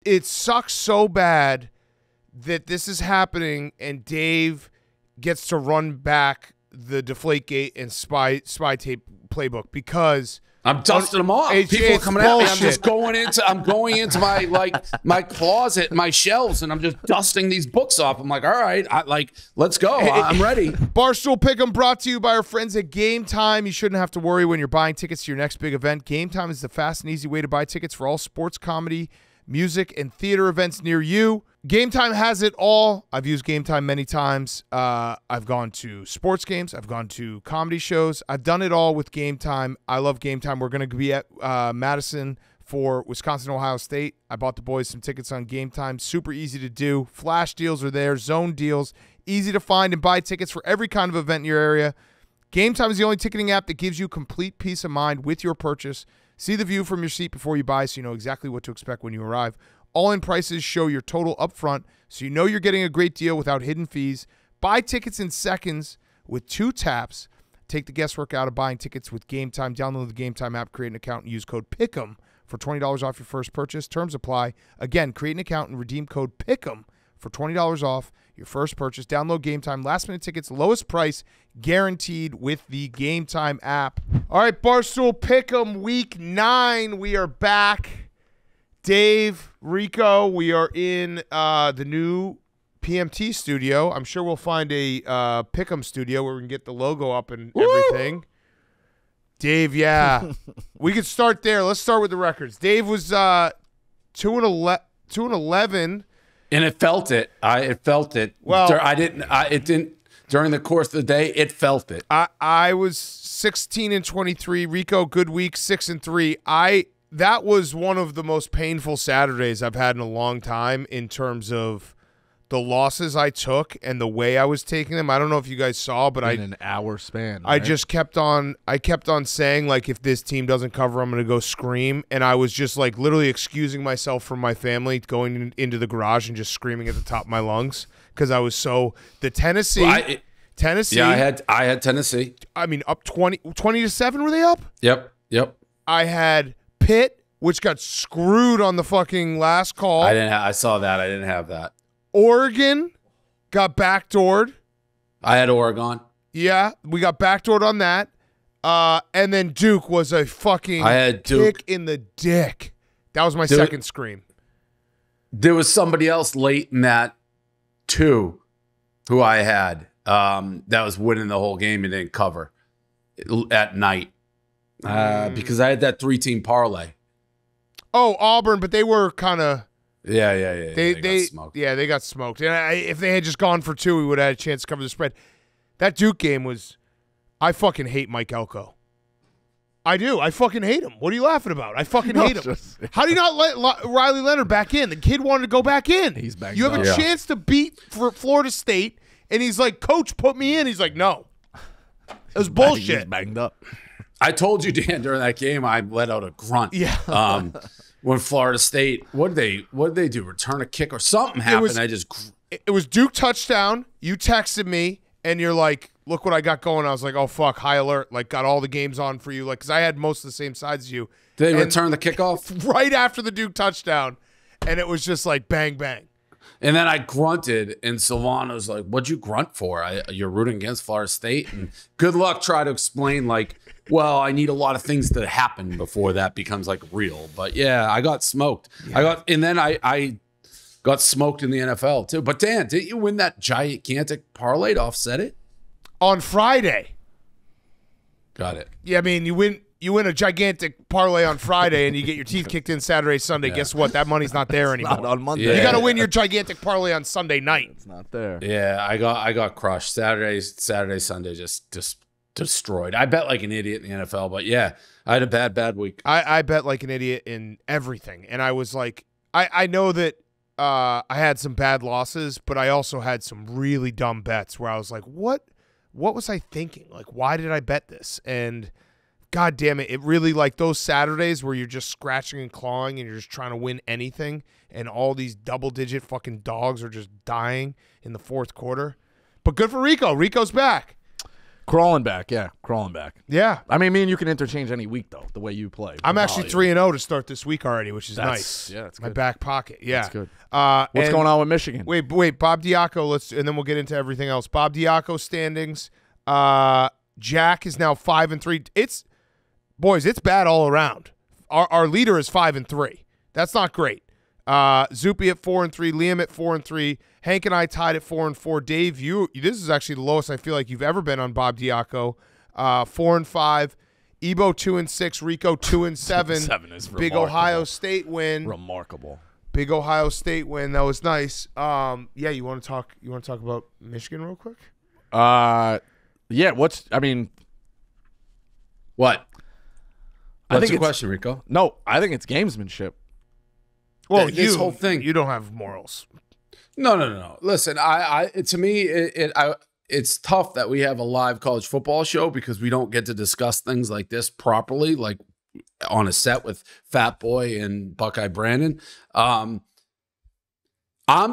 it sucks so bad that this is happening and Dave gets to run back the Deflategate and spy tape playbook because I'm dusting them off. People are coming at me. I'm just going into my closet, my shelves, and I'm just dusting these books off. I'm like, all right, let's go. I'm ready. Barstool Pick'em brought to you by our friends at Game Time. You shouldn't have to worry when you're buying tickets to your next big event. Game Time is the fast and easy way to buy tickets for all sports, comedy, music, and theater events near you. Game Time has it all. I've used Game Time many times. I've gone to sports games. I've gone to comedy shows. I've done it all with Game Time. I love Game Time. We're going to be at Madison for Wisconsin-Ohio State. I bought the boys some tickets on Game Time. Super easy to do. Flash deals are there. Zone deals. Easy to find and buy tickets for every kind of event in your area. Game Time is the only ticketing app that gives you complete peace of mind with your purchase. See the view from your seat before you buy so you know exactly what to expect when you arrive. All-in prices show your total upfront, so you know you're getting a great deal without hidden fees. Buy tickets in seconds with 2 taps. Take the guesswork out of buying tickets with Game Time. Download the Game Time app, create an account, and use code PICK'EM for $20 off your first purchase. Terms apply. Again, create an account and redeem code PICK'EM for $20 off your first purchase. Download Game Time. Last-minute tickets, lowest price, guaranteed with the Game Time app. All right, Barstool Pick'em Week 9. We are back. Dave, Rico, we are in the new PMT studio. I'm sure we'll find a Pick'em studio where we can get the logo up and everything. Dave, yeah. We could start there. Let's start with the records. Dave was 2-11. And it felt it. It felt it. Well, it didn't during the course of the day. It felt it. I was 16-23. Rico, good week, 6-3. That was one of the most painful Saturdays I've had in a long time in terms of the losses I took and the way I was taking them. I don't know if you guys saw, but in an hour span, I just kept on saying, like, if this team doesn't cover, I'm going to go scream. And I was just like literally excusing myself from my family, going into the garage and just screaming at the top of my lungs because I was so Tennessee. Yeah, I had Tennessee. I mean, up 20-7 were they up? Yep. I had Pitt, which got screwed on the fucking last call. I saw that. I didn't have that. Oregon got backdoored. I had Oregon. Yeah, we got backdoored on that. And then Duke was a fucking kick in the dick. That was my second scream. There was somebody else late in that, too, who I had that was winning the whole game and didn't cover at night. Because I had that 3-team parlay. Oh, Auburn, but they were kind of yeah. They got smoked. Yeah, they got smoked. And if they had just gone for 2, we would have had a chance to cover the spread. That Duke game was – I fucking hate Mike Elko. I do. I fucking hate him. What are you laughing about? I fucking hate him. How do you not let Riley Leonard back in? The kid wanted to go back in. He's back. You have a chance to beat Florida State, and he's like, Coach, put me in. He's like, no. It was bullshit. He's banged up. I told you, Dan, during that game, I let out a grunt. Yeah. When Florida State, what did they do? Return a kick or something happened? It was Duke touchdown. You texted me, and you're like, look what I got going. I was like, oh, fuck, high alert. Like, got all the games on for you. Like, because I had most of the same sides as you. Did they return the kickoff? Right after the Duke touchdown. And it was just like bang, bang. And then I grunted, and Silvano's like, what'd you grunt for? You're rooting against Florida State? And good luck trying to explain, like, well, I need a lot of things to happen before that becomes, like, real. But, yeah, I got smoked. Yeah. And then I got smoked in the NFL, too. But, Dan, didn't you win that gigantic parlay to offset it? On Friday. Got it. Yeah, I mean, you win a gigantic parlay on Friday and you get your teeth kicked in Saturday, Sunday. Yeah. Guess what? That money's not there anymore. Not on Monday. Yeah. You got to win your gigantic parlay on Sunday night. It's not there. Yeah, I got crushed. Saturday, Sunday just destroyed. I bet like an idiot in the NFL, but yeah, I had a bad week. I bet like an idiot in everything, and I was like, I know that I had some bad losses, but I also had some really dumb bets where I was like, what was I thinking? Like, why did I bet this? And God damn it, it really, like those Saturdays where you're just scratching and clawing and you're just trying to win anything, and all these double-digit fucking dogs are just dying in the fourth quarter. But good for Rico. Rico's back. Crawling back, yeah. Crawling back. Yeah. I mean, me and you can interchange any week, though, the way you play. I'm actually 3-0 to start this week already, which is nice. Yeah, that's my good. back pocket. Yeah. That's good. What's going on with Michigan? Wait, Bob Diaco, and then we'll get into everything else. Bob Diaco standings. Jack is now 5-3. It's bad all around. Our leader is 5-3. That's not great. Zupi at 4-3, Liam at 4-3, Hank and I tied at 4-4. Dave, this is actually the lowest I feel like you've ever been on Bob Diaco. 4-5, Ebo 2-6, Rico 2-7. 7 is Big remarkable. Ohio State win. Remarkable. Big Ohio State win. That was nice. Yeah, you want to talk about Michigan real quick? Yeah. What? What's your question, Rico? No, I think it's gamesmanship. Well, This whole thing. You don't have morals. No. Listen, to me, it's tough that we have a live college football show because we don't get to discuss things like this properly, like on a set with Fat Boy and Buckeye Brandon. I'm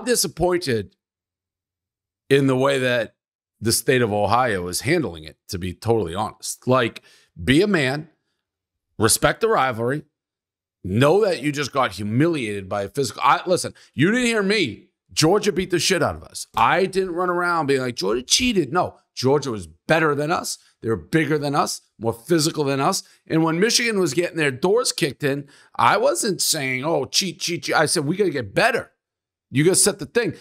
disappointed in the way that the state of Ohio is handling it, to be totally honest. Like, be a man, respect the rivalry, know that you just got humiliated by a physical. Listen, you didn't hear me. Georgia beat the shit out of us. I didn't run around being like, Georgia cheated. No, Georgia was better than us. They were bigger than us, more physical than us. And when Michigan was getting their doors kicked in, I wasn't saying, oh, cheat. I said, we got to get better. You got to set the thing.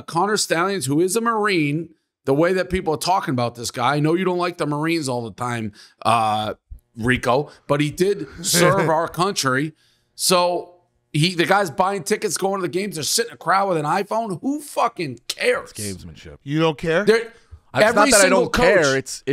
Connor Stallions, who is a Marine, the way that people are talking about this guy, I know you don't like the Marines all the time, Rico, but he did serve our country. So the guy's buying tickets, going to the games. They're sitting in a crowd with an iPhone. Who fucking cares? It's gamesmanship. You don't care? It's not that I don't care. It's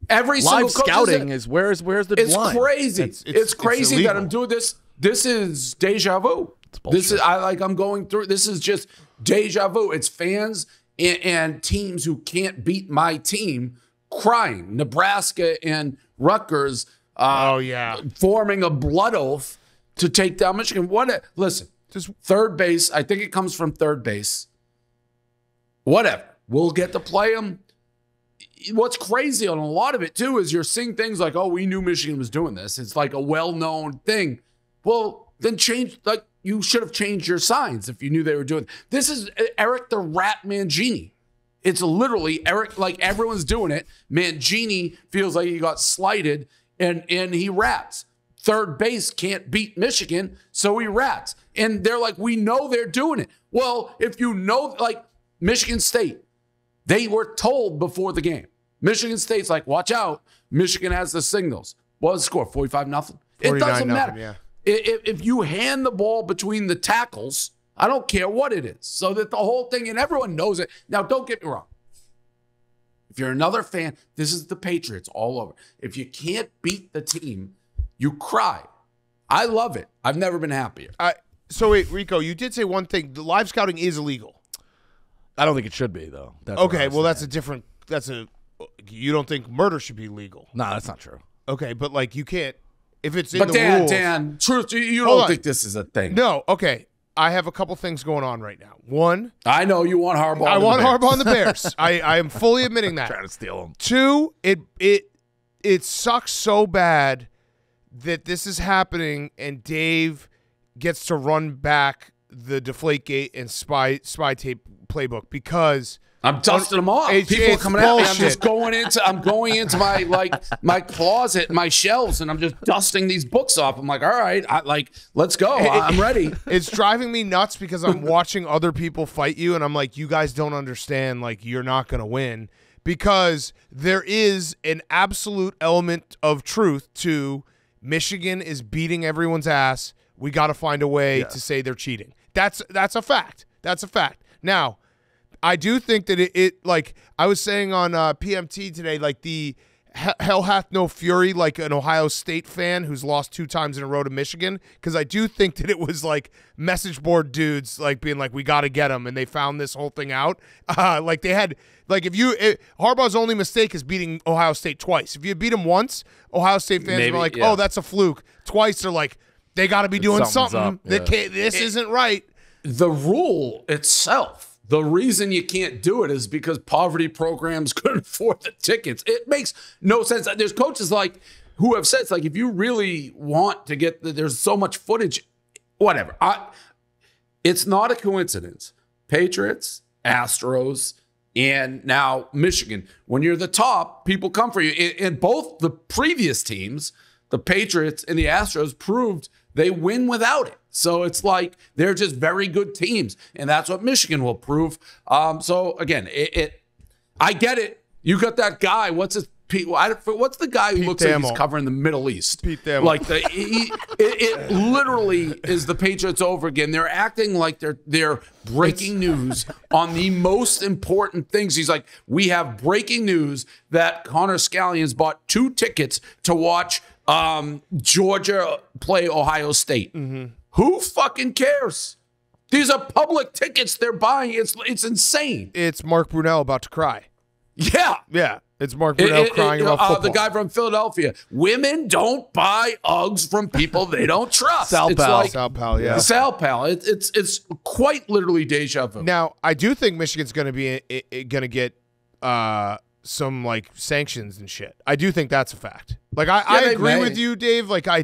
every live single scouting is where's the it's line? Crazy. It's crazy that I'm doing this. This is deja vu. This is I'm going through. This is just deja vu. It's fans and teams who can't beat my team crying. Nebraska and Rutgers. Forming a blood oath to take down Michigan. Listen, just third base. I think it comes from third base. Whatever. We'll get to play them. What's crazy on a lot of it, too, is you're seeing things like, oh, we knew Michigan was doing this. It's like a well-known thing. Well, then you should have changed your signs if you knew they were doing it. This is Eric the Rat Mangini. It's literally Eric, like everyone's doing it. Mangini feels like he got slighted and he rats. Third base can't beat Michigan, so he rats. And they're like, we know they're doing it. Well, if you know, like Michigan State, they were told before the game. Michigan State's like, watch out. Michigan has the signals. What was the score? 45-0? It doesn't matter. Yeah. If you hand the ball between the tackles, I don't care what it is. So that the whole thing, and everyone knows it. Now, don't get me wrong. If you're another fan, this is the Patriots all over. If you can't beat the team, you cry. I love it. I've never been happier. So wait, Rico, you did say one thing. The live scouting is illegal. I don't think it should be, though. Okay, well, you don't think murder should be legal? No, that's not true. Okay, but like you can't, if it's in but the rules. Dan, truth, you don't think this is a thing. No, okay. I have a couple things going on right now. One, I know you want Harbaugh. I want Harbaugh on the Bears. I am fully admitting that. Trying to steal him. Two, it sucks so bad that this is happening and Dave gets to run back the Deflategate and spy tape playbook because I'm dusting them off. People are coming at me. I'm just going into my closet, my shelves, and I'm just dusting these books off. I'm like, all right, let's go. I'm ready. It's driving me nuts because I'm watching other people fight you, and I'm like, you guys don't understand. Like, you're not going to win because there is an absolute element of truth to Michigan is beating everyone's ass. We got to find a way to say they're cheating. That's a fact. That's a fact. Now, I do think that it like I was saying on PMT today, like the hell hath no fury, like an Ohio State fan who's lost 2 times in a row to Michigan, because I do think that it was like message board dudes like being like, we got to get them, and they found this whole thing out. Like they had like Harbaugh's only mistake is beating Ohio State twice. If you beat them once, Ohio State fans are like, oh, that's a fluke. Twice, they're like, they got to be doing something. Yeah. This isn't right. The rule itself The reason you can't do it is because poverty programs couldn't afford the tickets. It makes no sense. There's coaches like who have said, it's like, if you really want to get, there's so much footage, whatever. It's not a coincidence. Patriots, Astros, and now Michigan. When you're the top, people come for you. In both the previous teams, the Patriots and the Astros proved they win without it. So it's like they're just very good teams, and that's what Michigan will prove. So again, I get it. You got that guy. What's the guy who looks like he's covering the Middle East? Pete Thamel. Like it literally is the Patriots over again. They're acting like they're breaking news on the most important things. He's like, we have breaking news that Connor Scallions bought 2 tickets to watch Georgia play Ohio State. Who fucking cares? These are public tickets they're buying. It's insane. It's Mark Brunell about to cry. Yeah. Yeah. It's Mark Brunell crying about football. The guy from Philadelphia. Women don't buy Uggs from people they don't trust. Sal Pal, yeah. Sal Pal. It's quite literally deja vu. Now, I do think Michigan's going to be going to get some like sanctions and shit. I do think that's a fact. Like I agree with you, Dave. Like I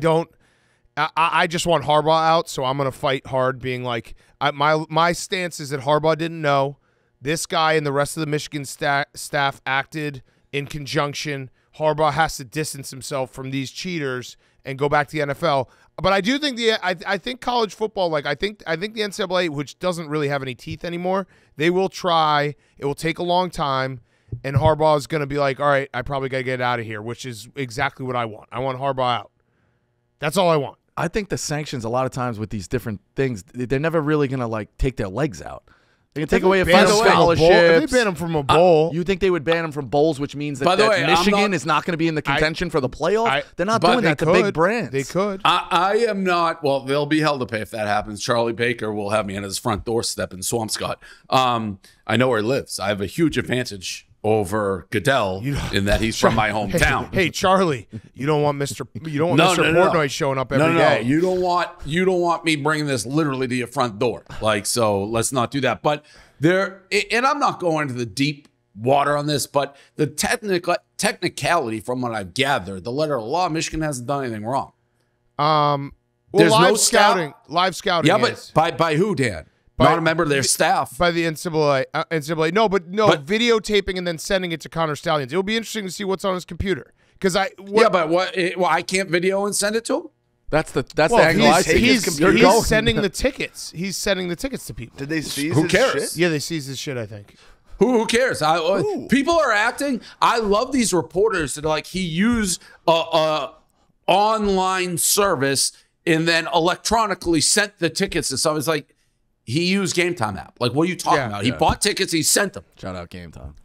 just want Harbaugh out, so I'm going to fight hard being like my stance is that Harbaugh didn't know. This guy and the rest of the Michigan staff acted in conjunction. Harbaugh has to distance himself from these cheaters and go back to the NFL. But I do think I think college football, like I think the NCAA, which doesn't really have any teeth anymore, they will try. It will take a long time, and Harbaugh is going to be like, all right, I probably got to get out of here, which is exactly what I want. I want Harbaugh out. That's all I want. I think the sanctions a lot of times with these different things, they're never really going to like take their legs out. They can take away a final scholarship. If they ban him from a bowl. You think they would ban him from bowls, which means that Michigan is not going to be in the contention for the playoff? They're not doing that to big brands. They could. I am not. Well, they'll be held to pay if that happens. Charlie Baker will have me on his front doorstep in Swampscott. I know where he lives. I have a huge advantage over Goodell in that he's from my hometown. Hey, Charlie, you don't want Mr. Portnoy showing up every day. You don't want me bringing this literally to your front door. Like, so let's not do that. But and I'm not going into the deep water on this, but the technicality from what I've gathered, the letter of the law, Michigan hasn't done anything wrong. There's live scouting. Live scouting. Yeah, but by who, Dan? Not a member of their staff. By the NCAA. No, but videotaping and then sending it to Connor Scallions. It will be interesting to see what's on his computer. I can't video and send it to him? That's the angle I see. He's sending the tickets. He's sending the tickets to people. Did they seize Who his cares? shit? Yeah, they seized his shit, I think. Who cares? People are acting. I love these reporters that are like, he used a online service and then electronically sent the tickets to someone. It's like, he used Game Time app. Like, what are you talking about? He bought tickets. He sent them. Shout out Game Time.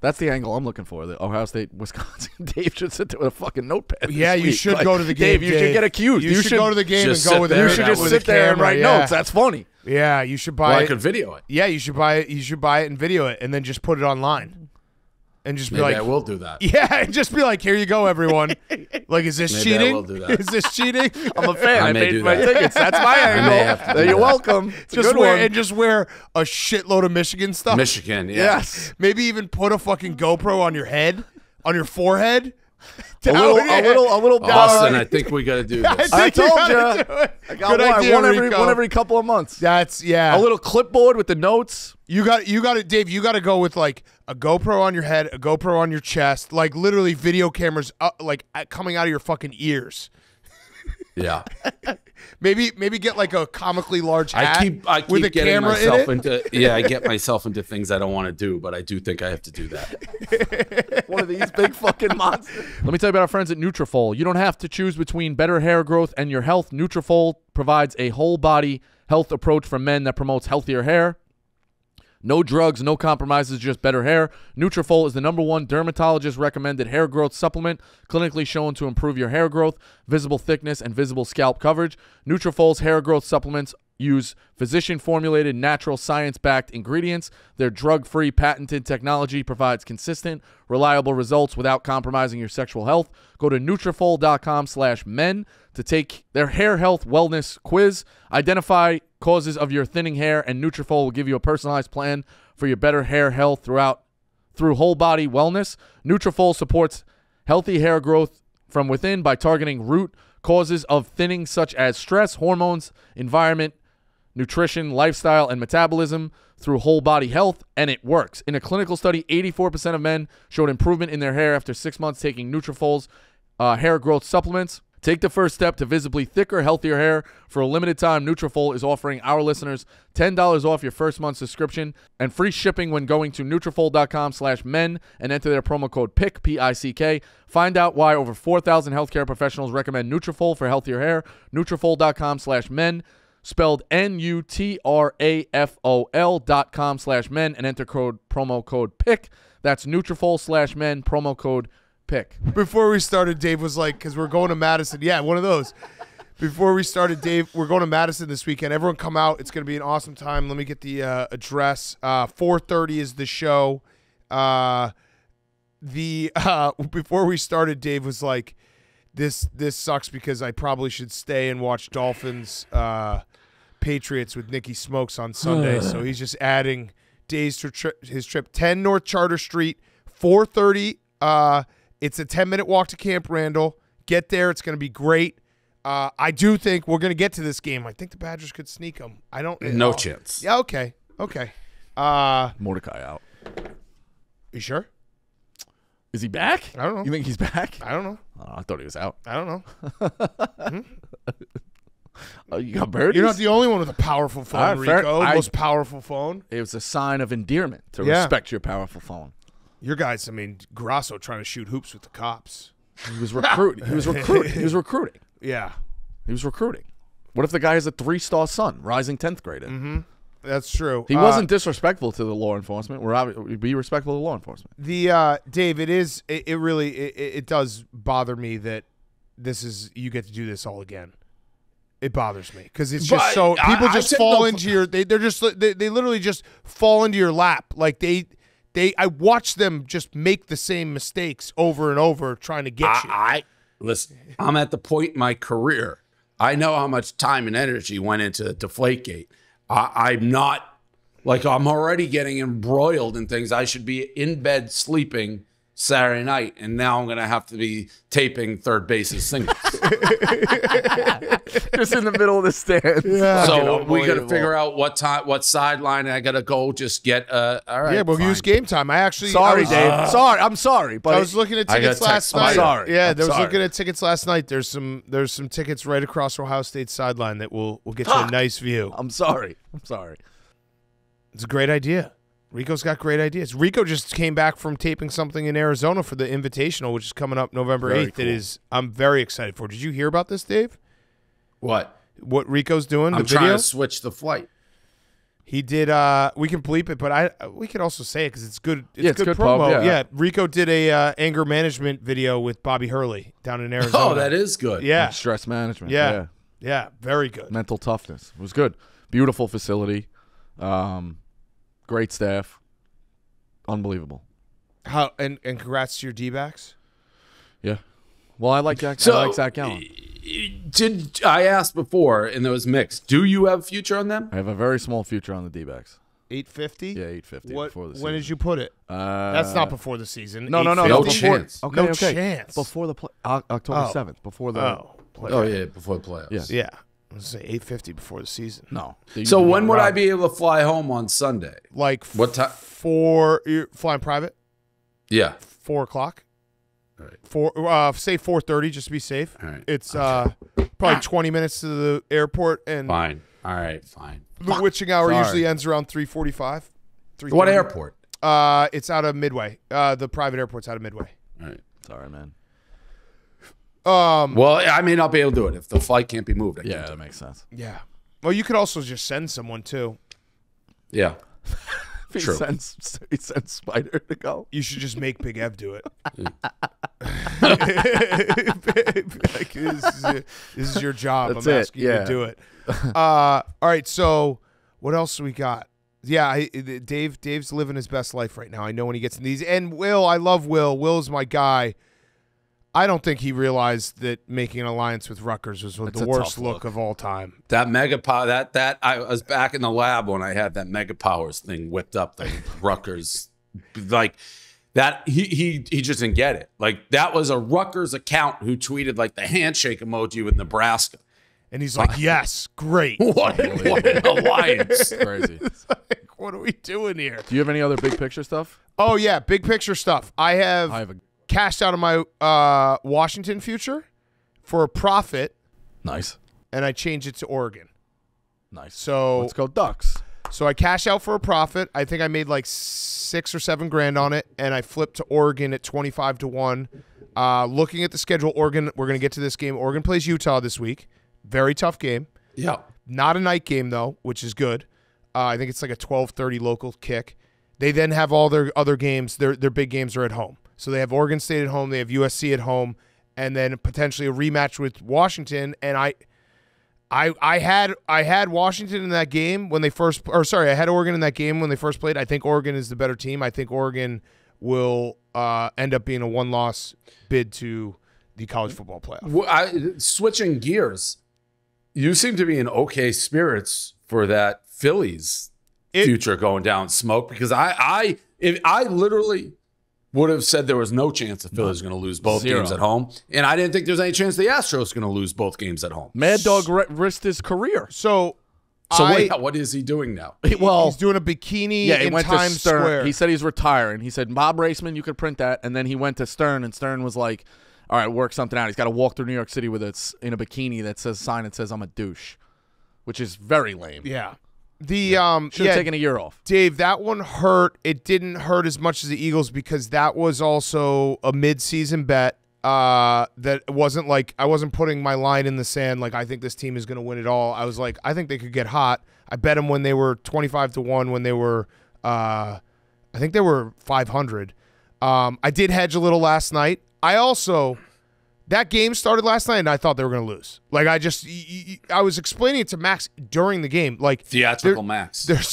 That's the angle I'm looking for. The Ohio State, Wisconsin. Dave should sit there with a fucking notepad. Yeah, you should go to the game. Dave, you should get accused. You should go to the game and go with it. You should just sit there and write notes. That's funny. Yeah, you should buy it. I could video it. Yeah, you should buy it. You should buy it and video it, and then just put it online. And just be Maybe like, I will do that. Yeah, and just be like, here you go, everyone. Like, is this cheating? I will do that. Is this cheating? I'm a fan. I paid for my tickets. That's my angle. You're welcome. It's just wear a shitload of Michigan stuff. Michigan, yeah. Yes. Maybe even put a fucking GoPro on your head, on your forehead. A little Austin, I think we got to do this. I told you. I got one every couple of months. A little clipboard with the notes. You got it, Dave. You got to go with like a GoPro on your head, a GoPro on your chest, like literally video cameras, coming out of your fucking ears. Yeah. Maybe get like a comically large hat I keep with a camera in it. I get myself into things I don't want to do, but I do think I have to do that. One of these big fucking monsters. Let me tell you about our friends at Nutrafol. You don't have to choose between better hair growth and your health. Nutrafol provides a whole body health approach for men that promotes healthier hair. No drugs, no compromises, just better hair. Nutrafol is the #1 dermatologist-recommended hair growth supplement, clinically shown to improve your hair growth, visible thickness, and visible scalp coverage. Nutrafol's hair growth supplements use physician-formulated, natural, science-backed ingredients. Their drug-free, patented technology provides consistent, reliable results without compromising your sexual health. Go to Nutrafol.com/men to take their hair health wellness quiz. Identify causes of your thinning hair, and Nutrafol will give you a personalized plan for your better hair health through whole body wellness. Nutrafol supports healthy hair growth from within by targeting root causes of thinning such as stress, hormones, environment, nutrition, lifestyle, and metabolism through whole body health, and it works. In a clinical study, 84% of men showed improvement in their hair after 6 months taking Nutrafol's hair growth supplements. Take the first step to visibly thicker, healthier hair. For a limited time, Nutrafol is offering our listeners $10 off your first month subscription and free shipping when going to Nutrafol.com/men and enter their promo code PICK, P-I-C-K. Find out why over 4,000 healthcare professionals recommend Nutrafol for healthier hair. Nutrafol.com/men, spelled Nutrafol.com/men, and enter promo code PICK. That's Nutrafol/men, promo code PICK. Before we started, Dave was like, because we're going to Madison. Yeah, one of those. Before we started, Dave, we're going to Madison this weekend. Everyone come out. It's going to be an awesome time. Let me get the address. 4:30 is the show. Before we started, Dave was like, this sucks because I probably should stay and watch Dolphins Patriots with Nicky Smokes on Sunday. So he's just adding days to his trip. 10 North Charter Street, 4:30. It's a 10-minute walk to Camp Randall. Get there. It's going to be great. I do think we're going to get to this game. I think the Badgers could sneak them. I don't know. No chance. Yeah, okay. Mordecai out. You sure? Is he back? I don't know. You think he's back? I don't know. Oh, I thought he was out. I don't know. Oh, you got birdies? You're not the only one with a powerful phone, All right, fair. Rico. Most powerful phone. It was a sign of endearment to Yeah. respect your powerful phone. Your guys, I mean, Grasso trying to shoot hoops with the cops. He was recruiting. He was recruiting. Yeah. He was recruiting. What if the guy has a 3-star son, rising 10th grader? Mm-hmm. That's true. He wasn't disrespectful to the law enforcement. We be respectful to law enforcement. Dave, it really does bother me that you get to do this all again. It bothers me because it's just people just fall into your they literally just fall into your lap. Like I watch them just make the same mistakes over and over trying to get you. Listen, I'm at the point in my career. I know how much time and energy went into Deflategate. I'm not, like, I'm already getting embroiled in things. I should be in bed sleeping Saturday night, and now I'm going to have to be taping third base's singles. Just in the middle of the stands. Yeah. So we got to figure out what sideline I got to go just get. All right. Yeah, we'll use game time. Sorry, Dave. I'm sorry, but I was looking at tickets last night. I'm sorry. Yeah, I was looking at tickets last night. There's some tickets right across Ohio State sideline that will get you a nice view. I'm sorry. It's a great idea. Rico's got great ideas. Rico just came back from taping something in Arizona for the Invitational, which is coming up November 8th. Cool. I'm very excited for. Did you hear about this, Dave? What What Rico's doing? I'm the video? trying to switch the flight. He did. We can bleep it, but we could also say it because it's good. It's good promo. pub, yeah. Rico did a anger management video with Bobby Hurley down in Arizona. Oh, that is good. Yeah, Stress management. yeah, very good. Mental toughness. It was good. Beautiful facility. Great staff. Unbelievable. How and congrats to your D-backs. Yeah. Well, I like Zach Gallen. I asked before, and there was mixed. Do you have a future on them? I have a very small future on the D-backs. 850. Yeah, 850 before the season. When did you put it? That's not before the season. No. No Before, chance. Okay, No okay. chance. Before the October 7th. Before the. Oh, yeah, before the playoffs. Yeah. Yeah. I was gonna say 850 before the season. No. So when would I be able to fly home on Sunday? Like What time? You're flying private. Yeah. 4 o'clock. All right. Say 4:30, just to be safe. All right. It's probably 20 minutes to the airport, and Fine. All right, fine. the witching hour Sorry. usually ends around 3:45. What airport? It's out of Midway. The private airport's out of Midway. All right. Sorry, man. Well, I mean, I'll be able to do it. If the flight can't be moved, I Yeah, can't do that it. makes sense. Yeah. Well, you could also just send someone too. Yeah. He True. sends Spider to go. You should just make Big Ev do it. Like, this is your job. That's I'm it, asking you yeah. to do it. All right, so what else do we got? Yeah, Dave's living his best life right now. I know when he gets in these. And Will, I love Will. Will's my guy. I don't think he realized that making an alliance with Rutgers was the worst look of all time. That mega power, that I was back in the lab when I had that mega powers thing whipped up, the Rutgers, like that. He just didn't get it. Like that was a Rutgers account who tweeted like the handshake emoji with Nebraska, and he's like, "Yes, great. what an alliance!" Crazy. It's like, what are we doing here? Do you have any other big picture stuff? Oh yeah, big picture stuff. I have a cashed out of my Washington future for a profit, nice. and I changed it to Oregon. Nice. So let's go Ducks. So I cashed out for a profit. I think I made like $6 or $7 grand on it, and I flipped to Oregon at 25-1. Looking at the schedule, Oregon. We're going to get to this game. Oregon plays Utah this week. Very tough game. Yeah. Not a night game though, which is good. I think it's like a 12:30 local kick. They then have all their other games. Their big games are at home. So they have Oregon State at home. They have USC at home, and then potentially a rematch with Washington. And I had Washington in that game when they first, or sorry, I had Oregon in that game when they first played. I think Oregon is the better team. I think Oregon will end up being a one-loss bid to the college football playoff. Switching gears, you seem to be in okay spirits for that Phillies future going down smoke, because I literally would have said there was no chance the Phillies were going to lose both games at home, and I didn't think there's any chance the Astros were going to lose both games at home. Mad Dog risked his career. So what is he doing now? Well, he's doing a bikini yeah, he in went Times to Stern. Square. He said he's retiring. He said, Bob Raceman, you could print that. And then he went to Stern, and Stern was like, all right, work something out. He's got to walk through New York City with in a bikini that says sign that says I'm a douche, which is very lame. Yeah. Should have taken a year off. Dave, that one hurt. It didn't hurt as much as the Eagles because that was also a mid-season bet. That wasn't like I wasn't putting my line in the sand like I think this team is going to win it all. I was like, I think they could get hot. I bet them when they were 25-1, when they were I think they were 500. I did hedge a little last night. That game started last night, and I thought they were going to lose. Like, I was explaining it to Max during the game. Like Theatrical Max. There's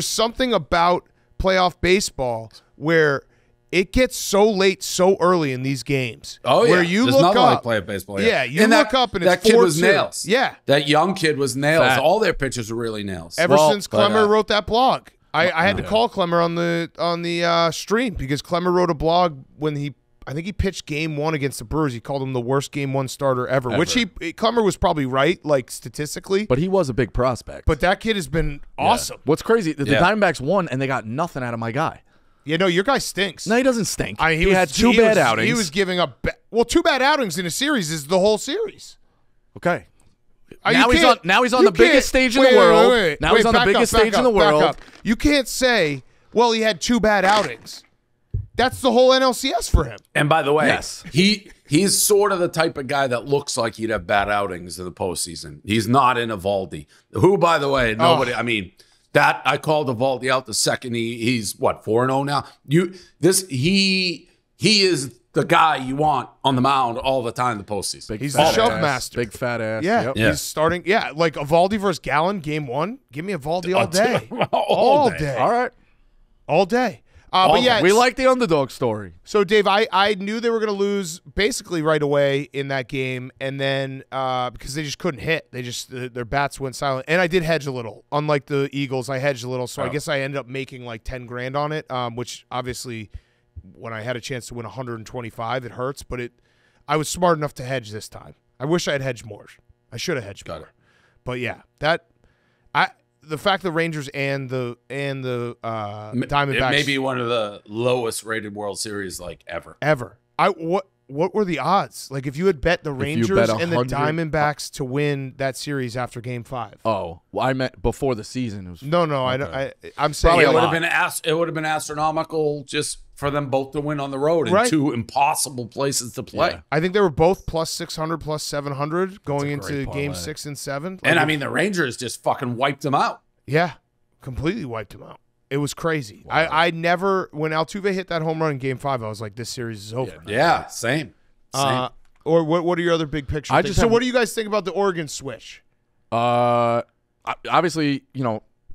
something about playoff baseball where it gets so late, so early in these games. Oh, yeah. Where you There's look nothing up, like playoff baseball. Yeah, you look up, and that it's 4-2. kid was nails. Yeah. That young kid was nails. Fat. All their pitchers were really nails. Ever since Clemmer wrote that blog. I had to Yeah. call Clemmer on the stream because Clemmer wrote a blog when I think he pitched game 1 against the Brewers. He called him the worst game 1 starter ever. Which Clemmer was probably right, like statistically. But he was a big prospect. But that kid has been awesome. What's crazy, the Diamondbacks won, and they got nothing out of my guy. Yeah, no, your guy stinks. No, he doesn't stink. He was- had two bad outings. He was giving up. Well, 2 bad outings in a series is the whole series. Okay. You Now he's on you the biggest can't- stage in the world. wait. Now he's on the Back biggest up, stage in the back world. up. You can't say, well, he had 2 bad outings. That's the whole NLCS for him. And by the way, Yes. he's sort of the type of guy that looks like he'd have bad outings in the postseason. He's not in Evaldi, who, by the way, nobody. I mean, that I called Evaldi out the second he's what 4-0 now. He is the guy you want on the mound all the time in the postseason. He's the shove ass, master. Big fat ass. Yeah, Yep. he's starting. Yeah, like Evaldi versus Gallen, game 1. Give me Evaldi all day. All day. All right. All day. But yeah, we like the underdog story. So, Dave, I knew they were going to lose basically right away in that game, and then because they just couldn't hit, their bats went silent. And I did hedge a little, unlike the Eagles. I hedged a little, so I guess I ended up making like 10 grand on it, which obviously, when I had a chance to win 125, it hurts. But I was smart enough to hedge this time. I wish I had hedged more. I should have hedged more. But yeah, the fact the Rangers and the Diamondbacks, It may be one of the lowest rated World Series like ever. What were the odds? Like if you had bet the Rangers bet and the 100 Diamondbacks to win that series after Game 5. Oh, well, I meant before the season. It was No, okay. I'm saying Probably It a would lot. have been astronomical just for them both to win on the road in Right. 2 impossible places to play. Yeah. I think they were both plus 600, plus 700 going a into great Game parlay. 6 and 7. And I mean, the Rangers just fucking wiped them out. Yeah, completely wiped them out. It was crazy. Wow. I never, when Altuve hit that home run in Game 5, I was like, this series is over. Yeah, same. Or what are your other big picture things? So what do you guys think about the Oregon switch? Obviously,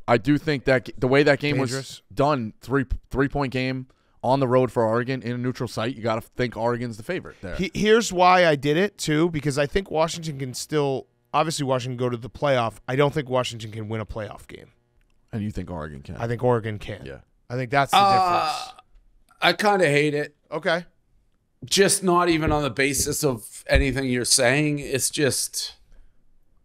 I do think that the way that game was done, three-point game on the road for Oregon in a neutral site, you got to think Oregon's the favorite there. Here's why I did it, too, because I think Washington can still – obviously Washington go to the playoff. I don't think Washington can win a playoff game. And you think Oregon can? I think Oregon can. Yeah. I think that's the difference. I kind of hate it. Okay. Just not even on the basis of anything you're saying. It's just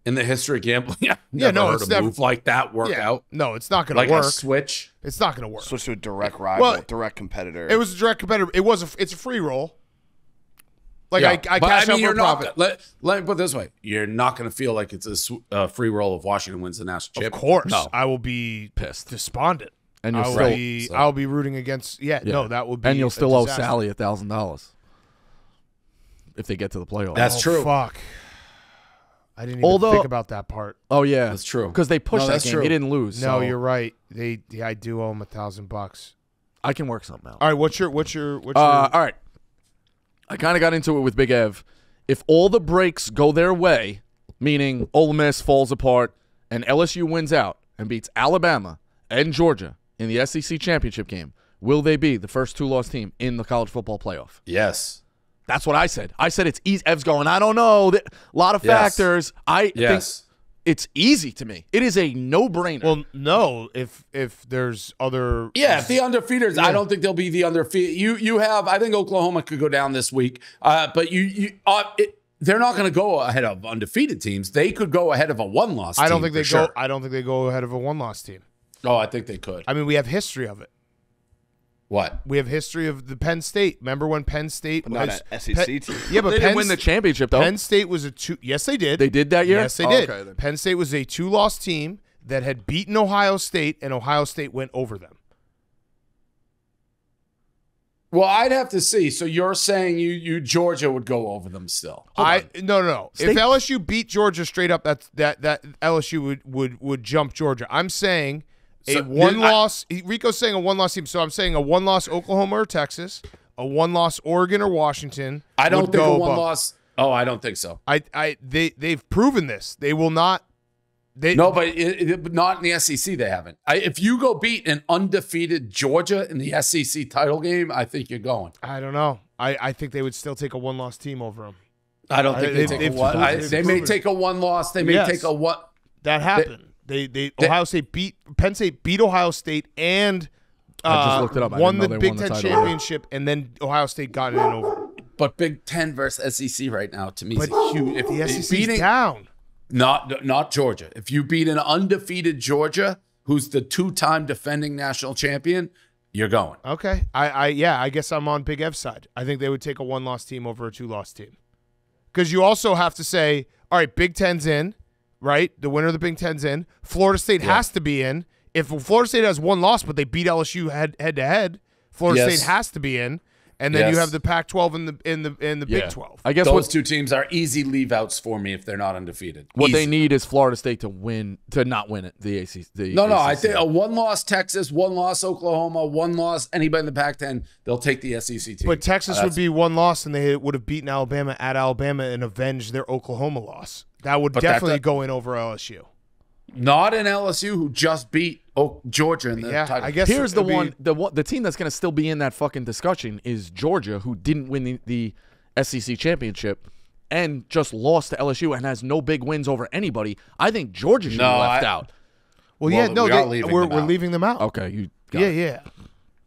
in the history of gambling. I've never heard a move like that work out. No, it's not going to work. Like a switch. It's not going to work. Switch to a direct rival, direct competitor. It was a direct competitor. It's a free roll. Like I cash out for profit. Let me put it this way: you're not going to feel like it's a free roll if Washington wins the national championship. Of course, no. I will be pissed, despondent, and I'll be rooting against. No, that would be. And you'll still owe Sally $1,000 if they get to the playoffs. That's true. Fuck. I didn't even think about that part. Oh yeah, that's true. Because they pushed that game. He didn't lose. No, you're right. I do owe him $1,000. I can work something out. All right, what's your? All right. I kind of got into it with Big Ev. If all the breaks go their way, meaning Ole Miss falls apart and LSU wins out and beats Alabama and Georgia in the SEC championship game, will they be the first two-loss team in the college football playoff? Yes. That's what I said. I said it's easy. Ev's going, I don't know. A lot of factors. I think it's easy to me. It is a no-brainer. Well, no, if there's other... Yeah, if the undefeateds, I don't think they'll be the undefeated. You have, I think Oklahoma could go down this week, but they're not going to go ahead of undefeated teams. They could go ahead of a one-loss team. I don't think they go ahead of a one-loss team. Oh, I think they could. I mean, we have history of it. What? We have history of the Penn State. Remember when Penn State was not an SEC team? Yeah, but they didn't win the championship though. Penn State was a two. Yes, they did. They did that year. Yes, they did. Okay, then. Penn State was a two-loss team that had beaten Ohio State, and Ohio State went over them. Well, I'd have to see. So you're saying you Georgia would go over them still? No. If LSU beat Georgia straight up, that LSU would jump Georgia. I'm saying. One-loss. Rico's saying a one-loss team, so I'm saying a one-loss Oklahoma or Texas, a one-loss Oregon or Washington. I don't think a one-loss. Oh, I don't think so. They've proven this. They will not. But not in the SEC. They haven't. If you go beat an undefeated Georgia in the SEC title game, I think you're going. I don't know. I think they would still take a one-loss team over them. I don't think they take a one. They may take a one-loss. They may take a one. That happened. Ohio State Penn State beat Ohio State and I just looked it up. won the Big Ten championship, and then Ohio State got it in over. But Big Ten versus SEC right now to me is huge. If the SEC's down, not Georgia. If you beat an undefeated Georgia, who's the two-time defending national champion, you're going. Okay, I guess I'm on Big Ev's side. I think they would take a one-loss team over a two-loss team, because you also have to say, all right, Big Ten's in. Right? The winner of the Big Ten's in. Florida State has to be in. If Florida State has one loss, but they beat LSU head-to-head, Florida State has to be in. And then you have the Pac-12 and the Big 12. I guess those two teams are easy leave-outs for me if they're not undefeated. What they need is Florida State to not win it. The ACC. No. I think a one-loss Texas, one-loss Oklahoma, one-loss anybody in the Pac-10. They'll take the SEC team. But Texas would be one loss, and they would have beaten Alabama at Alabama and avenged their Oklahoma loss. That would definitely go in over LSU. Not an LSU who just beat Georgia in the title. I guess here's the team that's going to still be in that fucking discussion is Georgia, who didn't win the SEC championship and just lost to LSU and has no big wins over anybody. I think Georgia should be left out. We're leaving them out. Okay, yeah.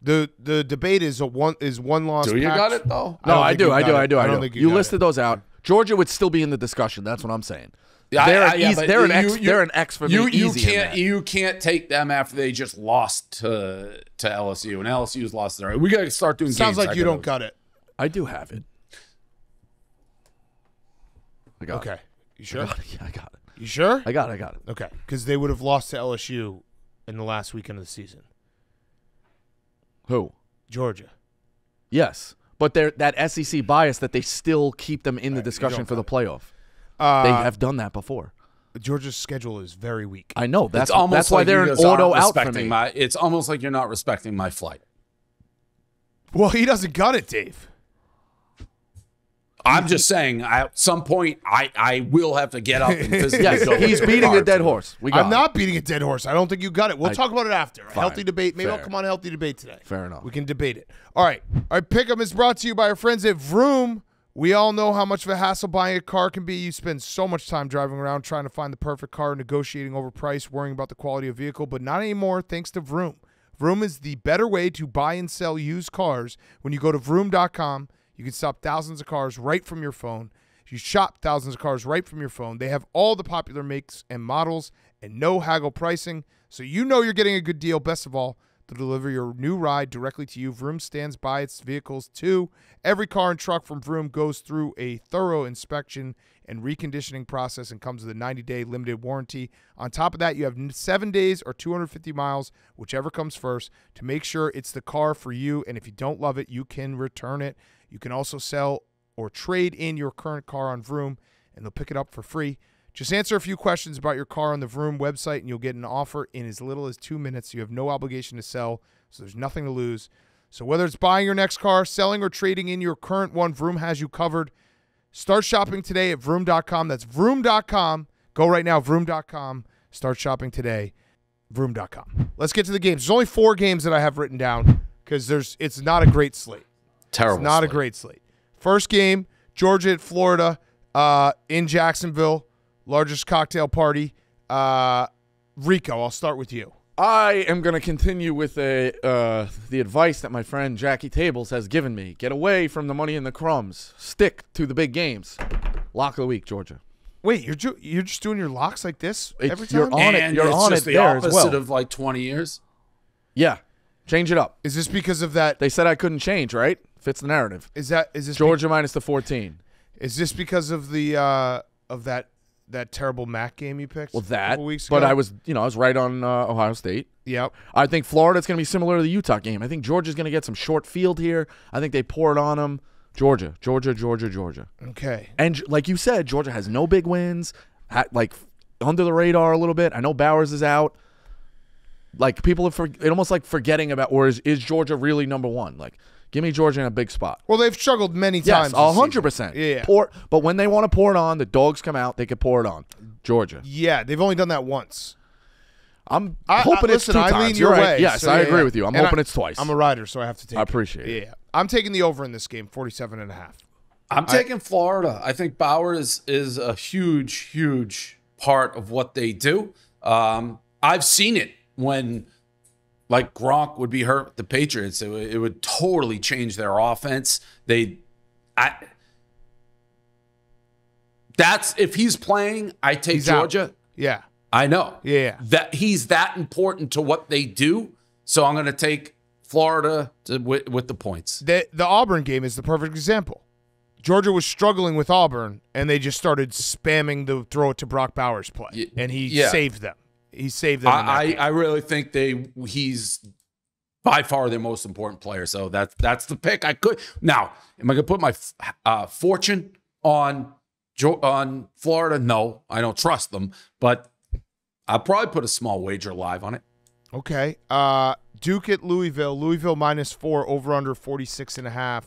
The debate is one loss. Do you got it though? No, I do. I don't think you listed those out. Georgia would still be in the discussion. That's what I'm saying. They're an X for me. You can't take them after they just lost to LSU, and LSU's lost their. We got to start doing. Sounds like you don't got it. I do have it. Okay, you sure? I got it. You sure? I got it. Okay, because they would have lost to LSU in the last weekend of the season. Who? Georgia. Yes, but they're that SEC bias that they still keep them in the discussion for the playoff. They have done that before. Georgia's schedule is very weak. I know. That's almost why like they're you an guys aren't auto out for respecting me. It's almost like you're not respecting my flight. Well, he doesn't got it, Dave. I'm just saying, at some point, I will have to get up and physically Yes, go. he's beating a dead horse. I'm not beating a dead horse. I don't think you got it. We'll talk about it after. A Fine. healthy debate. Maybe I'll Fair. come on a healthy debate today. Fair enough. We can debate it. All right. Pick'em is brought to you by our friends at Vroom. We all know how much of a hassle buying a car can be. You spend so much time driving around trying to find the perfect car, negotiating over price, worrying about the quality of vehicle, but not anymore thanks to Vroom. Vroom is the better way to buy and sell used cars. When you go to Vroom.com, you can shop thousands of cars right from your phone. You shop thousands of cars right from your phone. They have all the popular makes and models and no haggle pricing, so you know you're getting a good deal. Best of all, to deliver your new ride directly to you. Vroom stands by its vehicles, too. Every car and truck from Vroom goes through a thorough inspection and reconditioning process and comes with a 90-day limited warranty. On top of that, you have 7 days or 250 miles, whichever comes first, to make sure it's the car for you. And if you don't love it, you can return it. You can also sell or trade in your current car on Vroom, and they'll pick it up for free. Just answer a few questions about your car on the Vroom website, and you'll get an offer in as little as 2 minutes. You have no obligation to sell, so there's nothing to lose. So whether it's buying your next car, selling, or trading in your current one, Vroom has you covered. Start shopping today at Vroom.com. That's Vroom.com. Go right now, Vroom.com. Start shopping today, Vroom.com. Let's get to the games. There's only 4 games that I have written down because it's not a great slate. Terrible. It's not slate. a great slate. First game, Georgia at Florida in Jacksonville. Largest cocktail party. Rico, I'll start with you. I am going to continue with the advice that my friend Jackie Tables has given me. Get away from the money and the crumbs. Stick to the big games. Lock of the week, Georgia. Wait, you're just doing your locks like this every time? You're on it. And You're it's on just it the there as opposite well. of like 20 years. Yeah. Change it up. Is this because of that? They said I couldn't change, right? Fits the narrative. Is this Georgia minus the 14. Is this because of the of that terrible MAC game you picked? Well, a that. couple weeks ago? But I was right on Ohio State. Yep. I think Florida's going to be similar to the Utah game. I think Georgia's going to get some short field here. I think they pour it on them. Georgia. Okay. And like you said, Georgia has no big wins. Like under the radar a little bit. I know Bowers is out. Like people are almost like forgetting about, or is Georgia really number one? Like, give me Georgia in a big spot. Well, they've struggled many Yes, times. 100%. Yeah. But when they want to pour it on, the dogs come out. They can pour it on. Georgia. Yeah, they've only done that once. I'm hoping it's 2 I times. lean your You're right. way. Yes, so I yeah, agree yeah. with you. I'm And hoping it's twice. I'm a rider, so I have to take I appreciate it. Yeah. I'm taking the over in this game, 47.5. I'm taking Florida. I think Bowers is a huge part of what they do. I've seen it when, like, Gronk would be hurt with the Patriots. It would totally change their offense. If he's playing, I take He's out. Georgia. Yeah. I know. Yeah. That he's that important to what they do. So I'm going to take Florida with the points. The Auburn game is the perfect example. Georgia was struggling with Auburn, and they just started spamming the throw it to Brock Bowers play, and he saved them. He saved them. I really think he's by far their most important player. So that's the pick. I could now. Am I going to put my fortune on Florida? No, I don't trust them, but I'll probably put a small wager live on it. Okay. Duke at Louisville. Louisville -4, over under 46.5.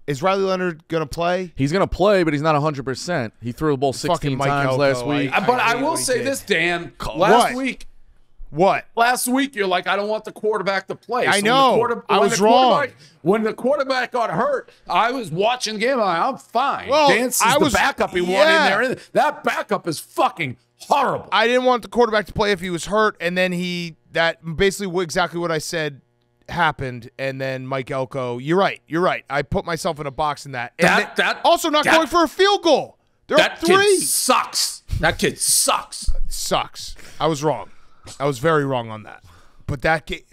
Is Riley Leonard going to play? He's going to play, but he's not 100%. He threw the ball 16 Mike times Elko. last week. But I will say this, Dan. Last week you're like, I don't want the quarterback to play. I know. I was wrong. When the quarterback got hurt, I was watching the game. I'm fine. Well, Dan sees the backup he wanted in there. That backup is fucking horrible. I didn't want the quarterback to play if he was hurt, and then that basically exactly what I said happened, and then Mike Elko. You're right. I put myself in a box in that. Also not going for a field goal. They're up 3. Kid sucks. That kid sucks. Sucks. I was wrong. I was very wrong on that. But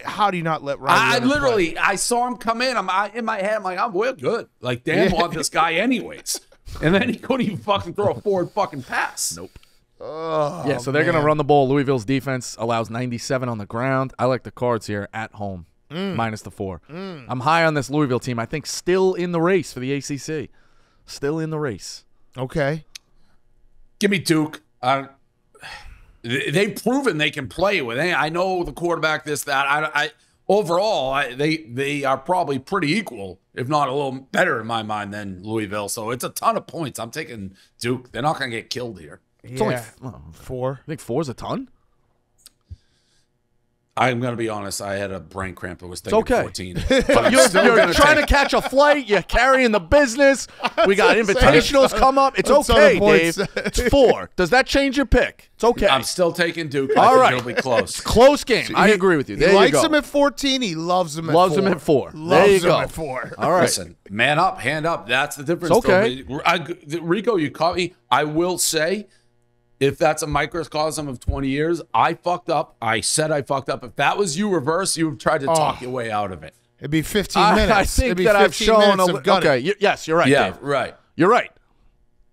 how do you not let Riley Leonard play? I saw him come in. I'm in my head. I'm like, we're good. Like, Dan wanted this guy anyways. And then he couldn't even fucking throw a forward fucking pass. Nope. So they're going to run the ball. Louisville's defense allows 97 on the ground. I like the Cards here at home, -4. I'm high on this Louisville team. I think still in the race for the ACC. Still in the race. Okay. Give me Duke. they've proven they can play with it. I know the quarterback, this, that. Overall, they are probably pretty equal, if not a little better in my mind than Louisville. So it's a ton of points. I'm taking Duke. They're not going to get killed here. It's only 4. I think 4 is a ton. I'm going to be honest. I had a brain cramp. It was thinking okay. 14. But You're trying to catch a flight. You're carrying the business. We got invitationals come up. It's okay, Dave. It's 4. Does that change your pick? It's okay. I'm still taking Duke. All right. It'll be close. Close game. I agree with you. There he you likes go. him at 14. He loves him at 4. Loves him at 4. Loves there you him go. at 4. All right. Listen, man up, hand up. That's the difference. It's okay. Rico, you caught me. I will say, if that's a microcosm of 20 years, I fucked up. I said I fucked up. If that was you reverse, you would try to talk your way out of it. It'd be 15 minutes. I think It'd be that I've 15 shown minutes of gutting. okay. Yes, you're right, Yeah, Dave. right. You're right.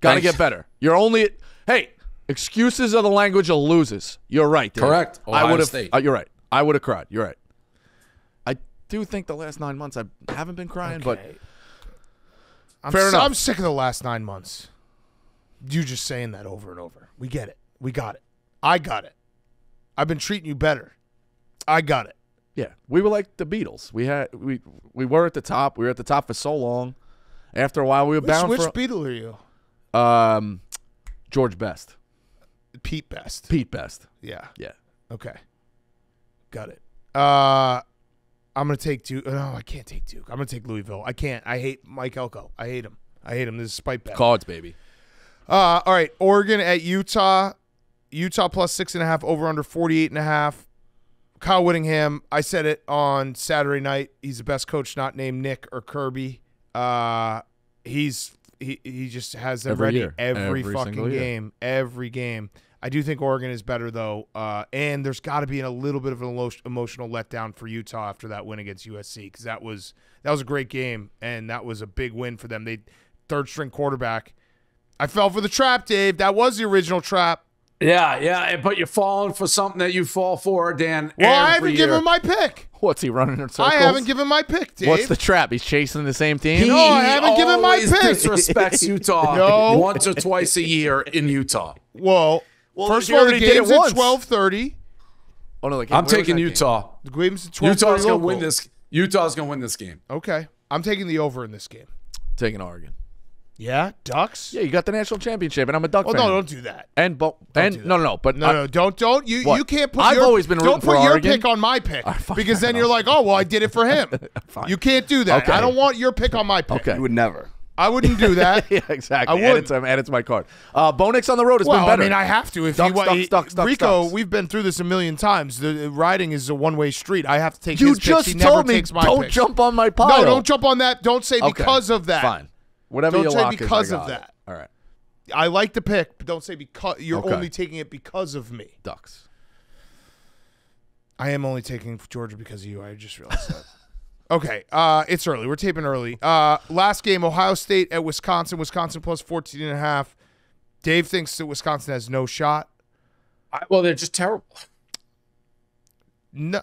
Got to Thanks. get better. You're only hey, excuses are the language of losers. You're right, Dave. Correct. I Ohio would have. State. You're right. I would have cried. You're right. I do think the last 9 months I haven't been crying, but fair enough. I'm sick of the last 9 months. You just saying that over and over. We get it. We got it. I got it. I've been treating you better. I got it. Yeah, we were like the Beatles. We were at the top. We were at the top for so long. After a while, we were bound Which for. Beatle are you? George Best. Pete Best. Pete Best. Yeah. Yeah. Okay. Got it. I'm gonna take Duke. No, I can't take Duke. I'm gonna take Louisville. I can't. I hate Mike Elko. I hate him. This is spite bet. Cards, baby. All right. Oregon at Utah. Utah plus 6.5, over under 48.5. Kyle Whittingham, I said it on Saturday night. He's the best coach not named Nick or Kirby. He just has them Every ready year. every Every fucking single year. game. Every game. I do think Oregon is better, though. And there's got to be a little bit of an emotional letdown for Utah after that win against USC, because that was a great game, and that was a big win for them. They third-string quarterback. I fell for the trap, Dave. That was the original trap. Yeah, but you're falling for something that you fall for, Dan. Well, I haven't every year. given my pick. What's he running in circles? I haven't given my pick, Dave. What's the trap? He's chasing the same team? He No, I haven't given my always pick. disrespects Utah No. once or twice a year in Utah. Well, first he of all, the already did it game's at once. 12:30. Oh, no, I'm taking Utah. The game's at 12:30 Utah's going to local. win this. Utah's going to win this game. Okay. I'm taking the over in this game. Taking Oregon. Yeah? Ducks? Yeah, you got the national championship, and I'm a Duck Well, fan. no, don't do that. And do that. no, but No, don't. You What? can't put I've your, always been rooting don't for put your Oregon. pick on my pick, fine, because then you're like, oh, well, I did it for him. Fine. You can't do that. Okay. I don't want your pick on my pick. Okay. You would never. I wouldn't do that. yeah, exactly. I would. Add it to my card. Bo Nix on the road has Well, been better. I mean, I have to. If Ducks, Rico, Ducks. we've been through this a million times. The riding is a one-way street. I have to take you his picks. just He never told me takes my don't picks. jump on my pile. No, don't jump on that. Don't say Okay. because of that. Fine. Whatever Don't your say lock is, because I of got it. that. All right. I like the pick, but don't say because. You're Okay. only taking it because of me. Ducks. I am only taking Georgia because of you. I just realized that. Okay, it's early. We're taping early. Last game, Ohio State at Wisconsin. Wisconsin plus 14.5. Dave thinks that Wisconsin has no shot. Well, they're just terrible. No,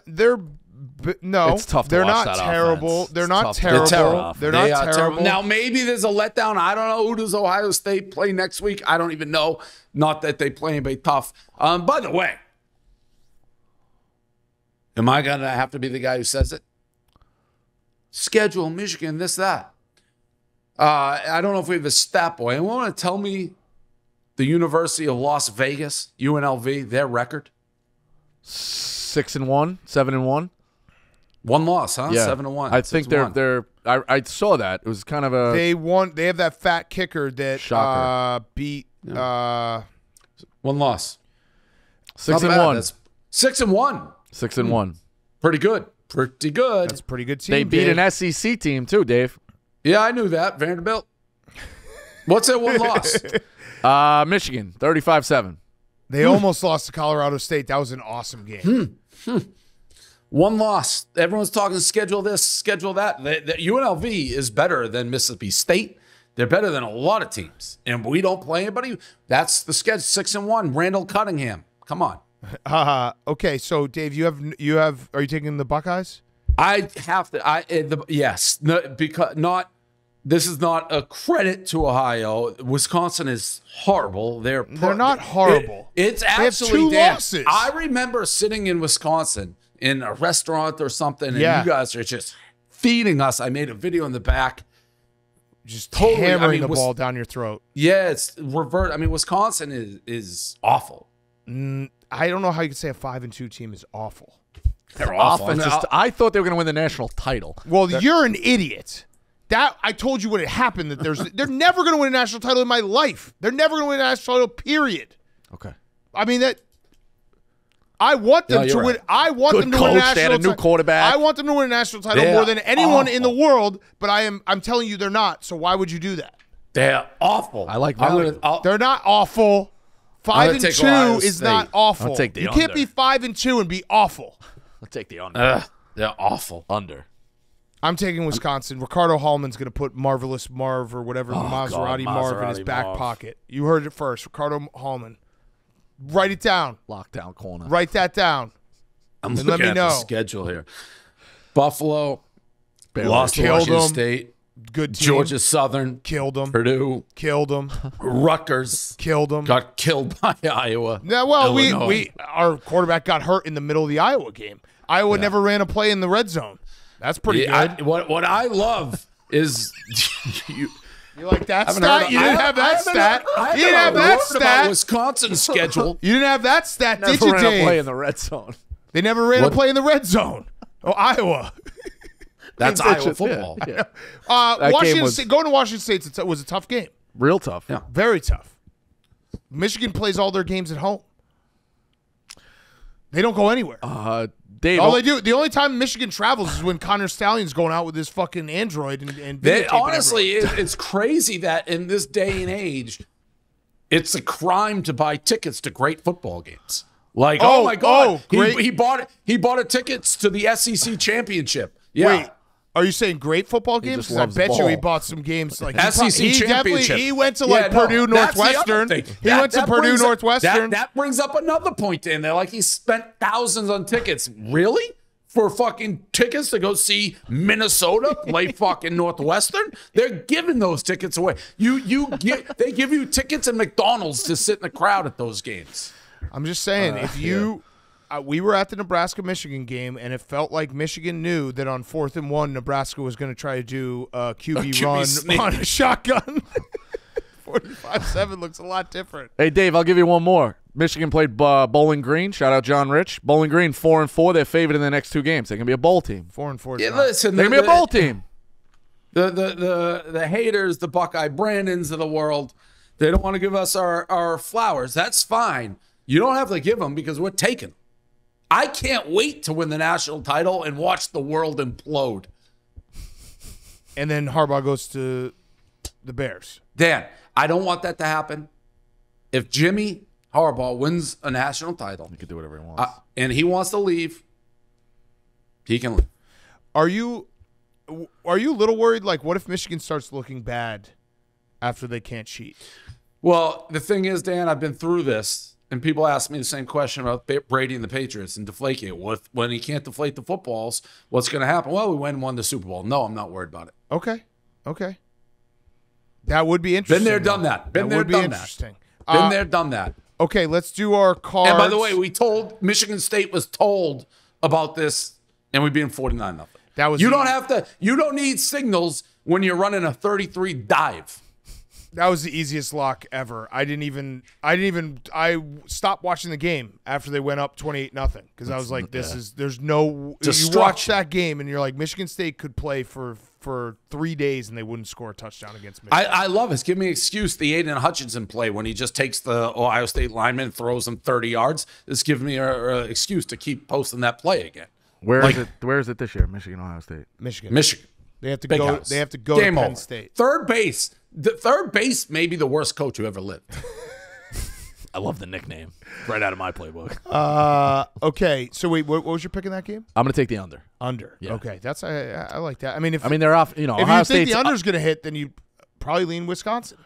no. It's tough to they're watch not that terrible. offense. They're It's not tough to terrible. watch that They're They not are terrible. Now, maybe there's a letdown. I don't know. Who does Ohio State play next week? I don't even know. Not that they play anybody tough. By the way, am I going to have to be the guy who says it? Schedule, Michigan, this, that. I don't know if we have a stat boy. Anyone want to tell me the University of Las Vegas, UNLV, their record? 6-1, 7-1. One loss, huh? Yeah, 7-1. I think 6-1. they're. I saw that. It was kind of a. They won. They have that fat kicker that Shocker. beat. One loss. 6-1. Not bad. That's 6-1. 6-1. Pretty good. Pretty good. That's a pretty good team. They beat Dave. an SEC team too, Dave. Yeah, I knew that. Vanderbilt. What's that one loss? Michigan, 35-7. They almost lost to Colorado State. That was an awesome game. One loss. Everyone's talking schedule this, schedule that. The UNLV is better than Mississippi State. They're better than a lot of teams. And we don't play anybody. That's the schedule. 6-1. Randall Cunningham. Come on. Okay, so Dave, you have. Are you taking the Buckeyes? I have to. Yes. No, because not this is not a credit to Ohio. Wisconsin is horrible. They're not horrible. It's have absolutely 2 damn. losses. I remember sitting in Wisconsin in a restaurant or something, and Yeah. you guys are just feeding us. I made a video in the back. Just Totally, hammering the ball down your throat. Yeah, it's revert. I mean, Wisconsin is awful. I don't know how you could say a 5-2 team is awful. They're awful. I thought they were going to win the national title. Well, you're an idiot. That I told you when it happened that they're never going to win a national title in my life. They're never going to win a national title. Period. Okay. I mean that. I want them to win. Right. I want Good them to win a coach. They had national a new title. quarterback. I want them to win a national title They're more than anyone in the awful. world. But I'm telling you, they're not. So why would you do that? They're awful. I like value. They're not awful. gonna take 5-2 Ohio is State. not awful. I'll take the You can't under. be 5-2 and be awful. Let's take the under. They're awful. Under. I'm taking Wisconsin. Ricardo Hallman's going to put Marvelous Marv or whatever, God, Maserati Marv in his Maserati back Marv. pocket. You heard it first. Ricardo Hallman. Write it down. Lockdown corner. Write that down. I'm And looking let me at know. the schedule here. Buffalo Barely. lost to Killed Washington them. State. Good team. Georgia Southern. Killed them. Purdue. Killed them. Rutgers. Killed them. Got killed by Iowa. Yeah, well, Illinois. our quarterback got hurt in the middle of the Iowa game. Iowa never ran a play in the red zone. That's pretty good. What I love is you You like that haven't stat? heard- You I didn't haven't- have that I haven't stat. heard- I You didn't have haven't that heard about stat. Wisconsin's schedule. You didn't have that stat, did Never you, ran a play Dave? in the red zone. They never ran What? a play in the red zone. Oh, Iowa. That's That's Iowa just- football. Yeah. That Washington game was- State, going to Washington State was a tough game. Real tough. Yeah. Very tough. Michigan plays all their games at home. They don't go anywhere. Dave, All they do, the only time Michigan travels is when Connor Stallion's going out with his fucking Android and They, videotaping honestly, it's crazy that in this day and age, it's a crime to buy tickets to great football games. Like, oh my God, great. he bought a tickets to the SEC championship. Yeah. Wait, are you saying great football games? just 'Cause I loves the bet you he ball. bought some games like SEC he championship. He went to Yeah, like no, Purdue that's the other Northwestern. thing. He went to Purdue brings up- Northwestern. That brings up another point in there. Like he spent thousands on tickets. Really? For fucking tickets to go see Minnesota play fucking Northwestern? They're giving those tickets away. They give you tickets at McDonald's to sit in the crowd at those games. I'm just saying, if you, we were at the Nebraska-Michigan game, and it felt like Michigan knew that on 4th and 1, Nebraska was going to try to do a QB run sneak. on a shotgun. 45-7 looks a lot different. Hey, Dave, I'll give you one more. Michigan played Bowling Green. Shout out John Rich. Bowling Green 4-4. They're favored in the next 2 games. They can be a bowl team. 4-4. Yeah, listen, They can be a bowl team. The haters, the Buckeye Brandons of the world, they don't want to give us our flowers. That's fine. You don't have to give them because we're taking. I can't wait to win the national title and watch the world implode. And then Harbaugh goes to the Bears. Dan, I don't want that to happen. If Jimmy Harbaugh wins a national title He can do whatever he wants. and he wants to leave, he can leave. Are you a little worried? Like, what if Michigan starts looking bad after they can't cheat? Well, the thing is, Dan, I've been through this, and people ask me the same question about Brady and the Patriots and deflating it. When he can't deflate the footballs, what's going to happen? Well, we went and won the Super Bowl. No, I'm not worried about it. Okay. That would be interesting. Been there, done that. Been there, would be done that. interesting. Been there, done that. Okay, let's do our cards. And by the way, Michigan State was told about this, and we beat them 49-0. That was you don't need signals when you're running a 33 dive. That was the easiest lock ever. I stopped watching the game after they went up 28-0 because I was like, there's no. You watch Destruction. that game and you're like, Michigan State could play for 3 days and they wouldn't score a touchdown against Michigan. I love this. Give me an excuse. The Aiden Hutchinson play when he just takes the Ohio State lineman and throws him 30 yards. This gives me an excuse to keep posting that play again. Where is it this year? Michigan, Ohio State. Michigan. They have to Big go. house. They have to go Game to Penn over. State. Third base. The third base may be the worst coach who ever lived. I love the nickname. Right out of my playbook. Okay, so wait, what was your pick in that game? I'm going to take the under. Under. Yeah. Okay, that's I like that. I mean, they're off. if Ohio you think State's the under's going to hit, then you probably lean Wisconsin.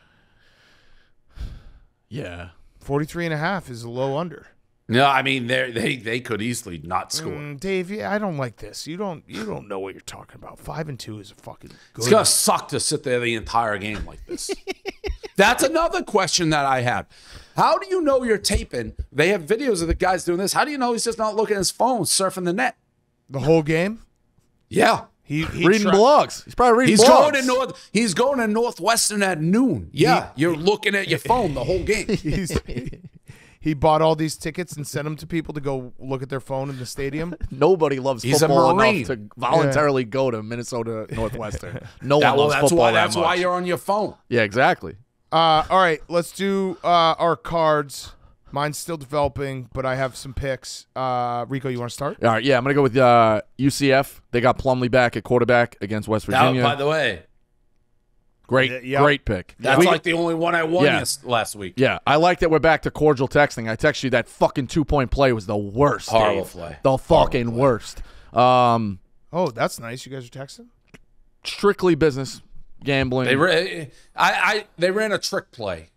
Yeah. 43.5 is a low under. No, I mean they could easily not score. Dave, yeah, I don't like this. You don't know what you're talking about. 5-2 is a fucking good. It's gonna suck to sit there the entire game like this. That's another question that I have. How do you know you're taping? They have videos of the guys doing this. How do you know he's just not looking at his phone, surfing the net? The whole game? Yeah. He reading blogs. He's probably reading blogs. He's going to Northwestern at noon. Yeah, you're looking at your phone the whole game. He bought all these tickets and sent them to people to go look at their phone in the stadium. Nobody loves football enough to voluntarily go to Minnesota Northwestern. No one loves football That's why you're on your phone. Yeah, exactly. All right, let's do our cards. Mine's still developing, but I have some picks. Rico, you want to start? All right, yeah, I'm going to go with UCF. They got Plumlee back at quarterback against West Virginia. By the way, great pick. That's like the only one I won last week. Yeah, I like that we're back to cordial texting. I text you that fucking 2-point play was the worst. Horrible play. The fucking worst. Oh, that's nice. You guys are texting? Strictly business, gambling. They ran a trick play.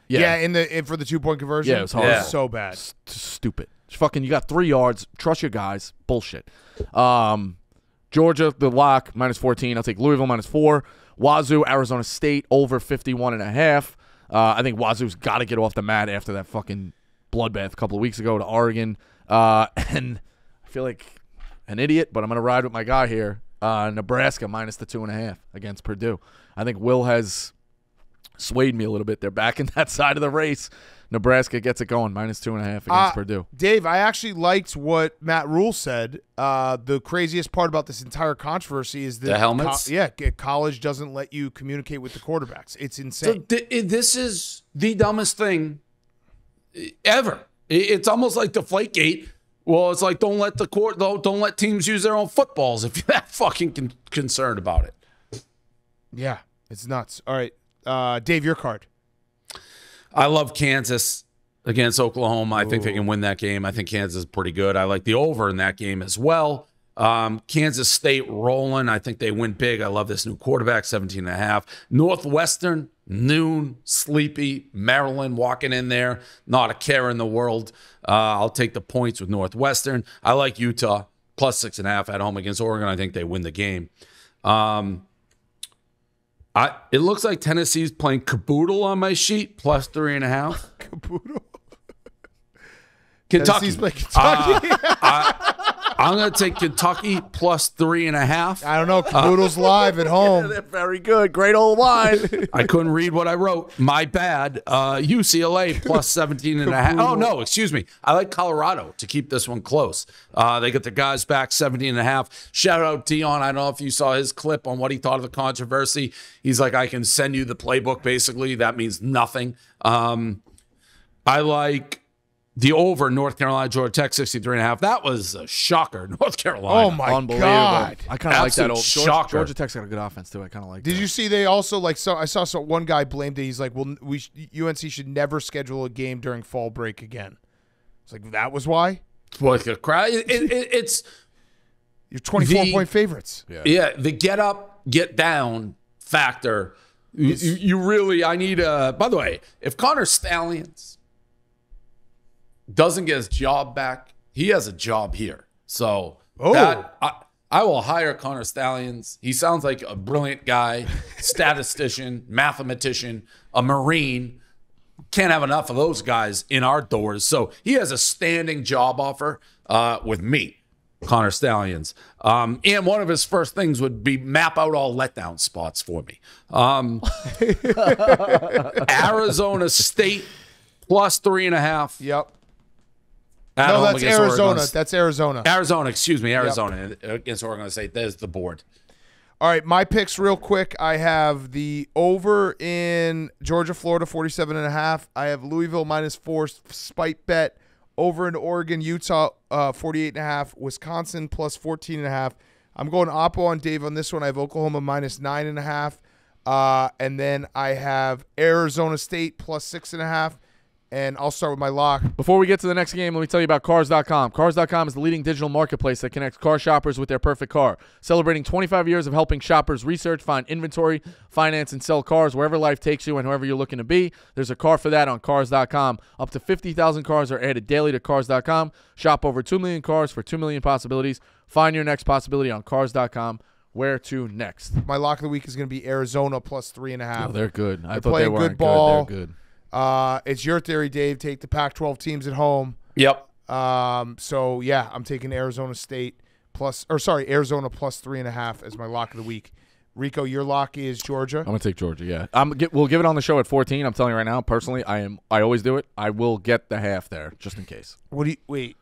Yeah, for the 2-point conversion. Yeah, it was hard. It was so bad. Stupid. Fucking, you got 3 yards. Trust your guys. Bullshit. Georgia, the lock, -14. I'll take Louisville -4. Wazoo, Arizona State, over 51.5. I think Wazoo's got to get off the mat after that fucking bloodbath a couple of weeks ago to Oregon. And I feel like an idiot, but I'm going to ride with my guy here. Nebraska, -2.5 against Purdue. I think Will has swayed me a little bit. They're back in that side of the race. Nebraska gets it going, -2.5 against Purdue. Dave, I actually liked what Matt Rule said. The craziest part about this entire controversy is that the helmets. College doesn't let you communicate with the quarterbacks. It's insane. So this is the dumbest thing ever. It's almost like Deflategate. Well, it's like don't let teams use their own footballs if you're that fucking concerned about it. Yeah, it's nuts. All right, Dave, your card. I love Kansas against Oklahoma. I think they can win that game. I think Kansas is pretty good. I like the over in that game as well. Kansas State rolling. I think they win big. I love this new quarterback, 17.5. Northwestern, noon, sleepy. Maryland walking in there, not a care in the world. I'll take the points with Northwestern. I like Utah, +6.5 at home against Oregon. I think they win the game. It looks like Tennessee's playing caboodle on my sheet, +3.5. Caboodle? Kentucky. Tennessee's playing Kentucky. I'm going to take Kentucky +3.5. I don't know. Caboodle's live at home. They're very good. Great old line. I couldn't read what I wrote. My bad. UCLA +17.5. Oh, no, excuse me. I like Colorado to keep this one close. They get the guys back 17.5. Shout out Dion. I don't know if you saw his clip on what he thought of the controversy. He's like, I can send you the playbook, basically. That means nothing. I like the over North Carolina, Georgia Tech, 63.5. That was a shocker. North Carolina. Oh, my God. I kind of like that. Shocker. Georgia Tech's got a good offense, too. I kind of like that. Did you see they also, I saw one guy blamed it. He's like, well, UNC should never schedule a game during fall break again. It's like, that was why? Like a crowd. It's your 24-point favorites. Yeah, the get up, get down factor. You really, I need a, by the way, if Connor Stallions doesn't get his job back, he has a job here. So I will hire Connor Stallions. He sounds like a brilliant guy, statistician, mathematician, a Marine. Can't have enough of those guys in our doors. So he has a standing job offer with me, Connor Stallions. And one of his first things would be map out all letdown spots for me. Arizona State +3.5. Yep. No, that's Arizona. That's Arizona. Arizona, excuse me. Arizona against Oregon State. There's the board. All right, my picks real quick. I have the over in Georgia, Florida, 47.5. I have Louisville -4 spite bet. Over in Oregon, Utah, 48.5. Wisconsin +14.5. I'm going Oppo on Dave on this one. I have Oklahoma -9.5. And then I have Arizona State +6.5. And I'll start with my lock. Before we get to the next game, let me tell you about Cars.com. Cars.com is the leading digital marketplace that connects car shoppers with their perfect car. Celebrating 25 years of helping shoppers research, find inventory, finance, and sell cars wherever life takes you and whoever you're looking to be. There's a car for that on Cars.com. Up to 50,000 cars are added daily to Cars.com. Shop over 2 million cars for 2 million possibilities. Find your next possibility on Cars.com. Where to next? My lock of the week is going to be Arizona plus 3.5. Oh, they're good. I They're thought they playing weren't good ball. They're good. It's your theory, Dave. Take the Pac-12 teams at home. Yep. So yeah, I'm taking Arizona plus 3.5 as my lock of the week. Rico, your lock is Georgia. I'm gonna take Georgia. Yeah, we'll give it on the show at 14. I'm telling you right now. Personally, I always do it. I will get the half there just in case. Wait?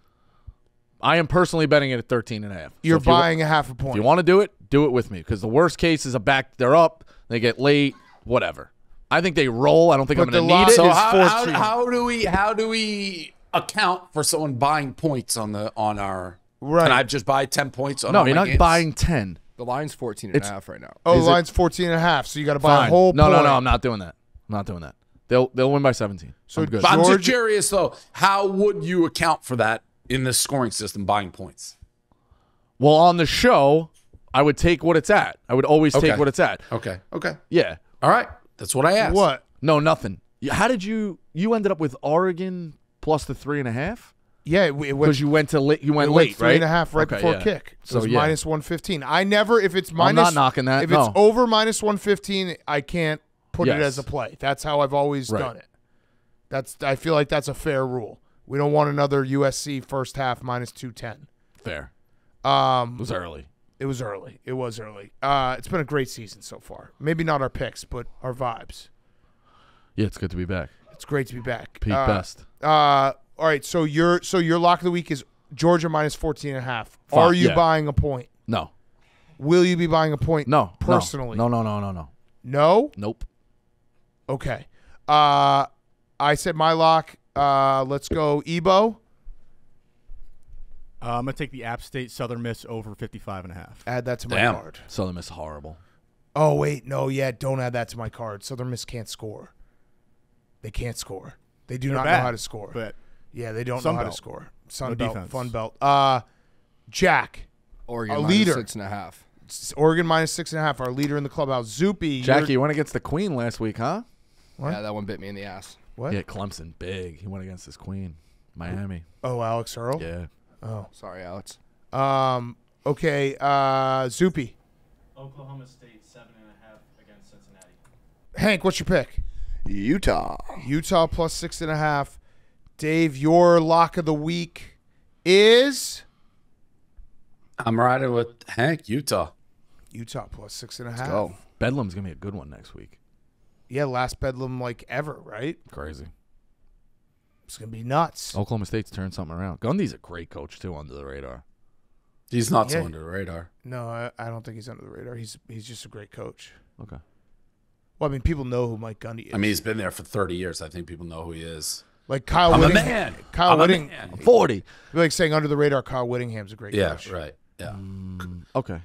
I am personally betting it at 13.5. You're buying a half a point. If you want to do it with me because the worst case is they're up, they get late, whatever. I think they roll. I don't think I'm going to need it. So how do we account for someone buying points on our? Right. Can I just buy 10 points on? No, you're not games? buying 10. The line's 14.5 right now. Oh, the line's 14.5. So you got to buy a whole. No, point. I'm not doing that. I'm not doing that. They'll win by 17. So I'm good. But I'm just curious though. How would you account for that in this scoring system? Buying points. Well, on the show, I would take what it's at. I would always take what it's at. Okay. Yeah. All right. That's what I asked. What? No, nothing. How did you ended up with Oregon plus the 3.5? Yeah, it went because you went late, went right? 3.5 right Okay, before yeah. kick. So So, it's yeah. minus 115. I never, if it's minus, I'm not knocking that. If no. it's over minus 115, I can't put it Yes. as a play. That's how I've always Right. done it. I feel like that's a fair rule. We don't want another USC first half minus 210. Fair. It was early. It was early. It's been a great season so far. Maybe not our picks, but our vibes. Yeah, it's good to be back. It's great to be back. Pete Best. All right, so your lock of the week is Georgia minus 14.5. Are you yeah. buying a point? No. Will you be buying a point? No. Personally? No. No? Nope. Okay. I said my lock. Let's go Ebo. I'm going to take the App State Southern Miss over 55.5. Add that to my Damn. card. Southern Miss horrible. Oh, wait. No, yeah, don't add that to my card. Southern Miss can't score. They can't score. They do not know how to score. But yeah, they don't know Sun how to Belt. score. Sun No Belt, defense. Fun Belt. Jack. Oregon A minus leader. 6.5. Oregon minus 6.5. Our leader in the clubhouse. Zoopy. Jackie, you went against the Queen last week, huh? What? Yeah, that one bit me in the ass. What? Yeah, Clemson, big. He went against his Queen, Miami. Oh, Alex Earl? Yeah. Oh. Sorry, Alex. Okay. Zoopy. Oklahoma State 7.5 against Cincinnati. Hank, what's your pick? Utah. Utah plus 6.5. Dave, your lock of the week is I'm riding with Hank. Utah. Utah plus 6.5. Let's go. Bedlam's going to be a good one next week. Yeah, last Bedlam like ever, right? Crazy. It's going to be nuts. Oklahoma State's turned something around. Gundy's a great coach, too, under the radar. He's not so Yeah. under the radar. No, I don't think he's under the radar. He's just a great coach. Okay. Well, I mean, people know who Mike Gundy is. I mean, he's been there for 30 years. I think people know who he is. like Kyle I'm a Whittingham. man. Kyle I'm a Whittingham. man. 40. It'd be like saying under the radar, Kyle Whittingham's a great Yeah, coach. right. Yeah. Okay.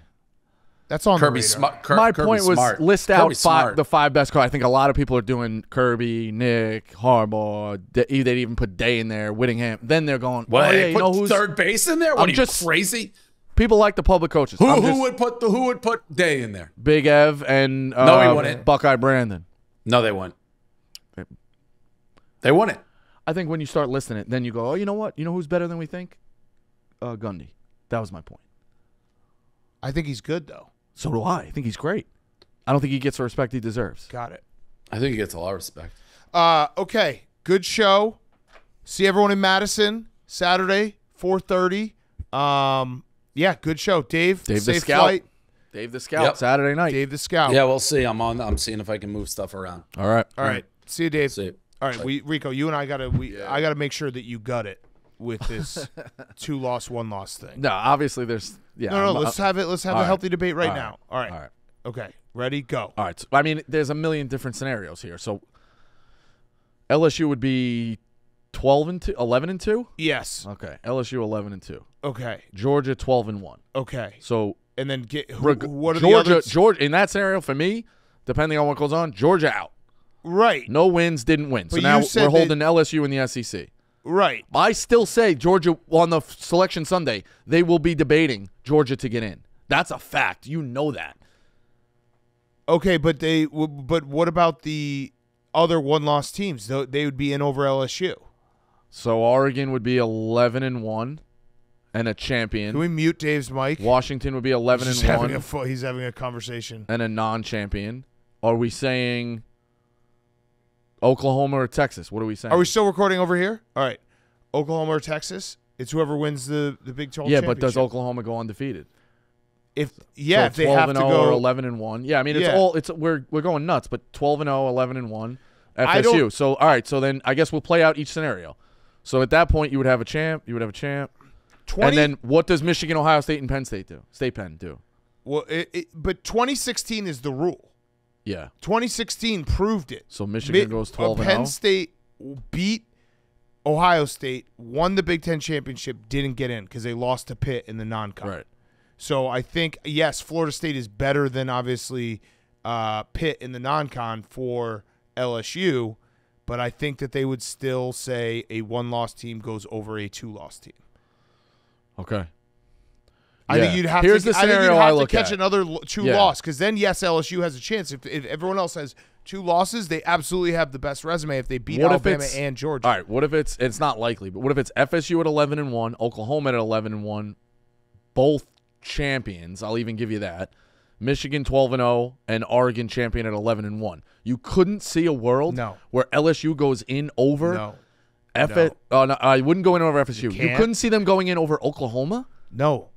That's on Kirby the radar. Smart. My Kirby point was Smart. list Kirby out Smart. the 5 best cards. I think a lot of people are doing Kirby, Nick, Harbaugh. They'd even put Day in there, Whittingham. Then they're going, What? oh, yeah, They you put know who's third base in there? What I'm are you just- crazy? people like the public coaches. Who I'm just- would put Day in there? Big Ev and No, he wouldn't. Buckeye Brandon. No, they wouldn't. They wouldn't. I think when you start listing it, then you go, oh, you know what? You know who's better than we think? Gundy. That was my point. I think he's good, though. So do I. I think he's great. I don't think he gets the respect he deserves. Got it. I think he gets a lot of respect. Okay. Good show. See everyone in Madison Saturday, 4:30. Yeah, good show. Dave Dave the safe Scout. flight. Dave the Scout, Yep. Saturday night. Dave the Scout. Yeah, we'll see. I'm seeing if I can move stuff around. All right. All right. See you, Dave. See. All right, Rico, you and I I gotta make sure that you gut it with this 2-loss, 1-loss thing. No, obviously there's No, let's have it. Let's have all a right. healthy debate right All now. All right. All right. Okay. Ready? Go. All right. So, I mean, there's a million different scenarios here. So LSU would be 12-2, 11-2. Yes. Okay. LSU 11-2. Okay. Georgia 12-1. Okay. So And then what are Georgia, the others? Georgia in that scenario for me, depending on what goes on, Georgia out. Right. No wins, didn't win. So But now you said we're holding LSU in the SEC. Right. I still say Georgia on the selection Sunday, they will be debating Georgia to get in. That's a fact. You know that. Okay, but what about the other one-loss teams? They would be in over LSU. So Oregon would be 11-1 and a champion. Can we mute Dave's mic? Washington would be He's having 11-1 he's having a conversation. and a non-champion. Are we saying Oklahoma or Texas? What are we saying? Are we still recording over here? All right. Oklahoma or Texas? It's whoever wins the Big 12 yeah, championship. but does Oklahoma go undefeated? if So if they have to 12-0 go or 11-1. Yeah, I mean Yeah. we're going nuts, but 12-0, 11-1 I FSU. don't- So all right, so then I guess we'll play out each scenario. So at that point you would have a champ, 20 and then what does Michigan, Ohio State, and Penn State do? State Penn do? well, but 2016 is the rule. Yeah. 2016 proved it. So Michigan goes 12-0. Penn State beat Ohio State, won the Big Ten championship, didn't get in because they lost to Pitt in the non-con. Right. So I think, yes, Florida State is better than obviously Pitt in the non-con for LSU, but I think that they would still say a one-loss team goes over a two-loss team. Okay. I think Yeah. you'd have Here's to. the I think scenario you'd I have to look catch at. another two Yeah. loss because then yes, LSU has a chance. If everyone else has two losses, they absolutely have the best resume if they beat What if Alabama it's- and Georgia. All right. What if it's not likely, but what if it's FSU at 11-1, Oklahoma at 11-1, both champions? I'll even give you that. Michigan 12-0 and Oregon champion at 11-1. You couldn't see a world No. where LSU goes in over No, Oh, no, I wouldn't go in over FSU. You can't. couldn't see them going in over Oklahoma? no,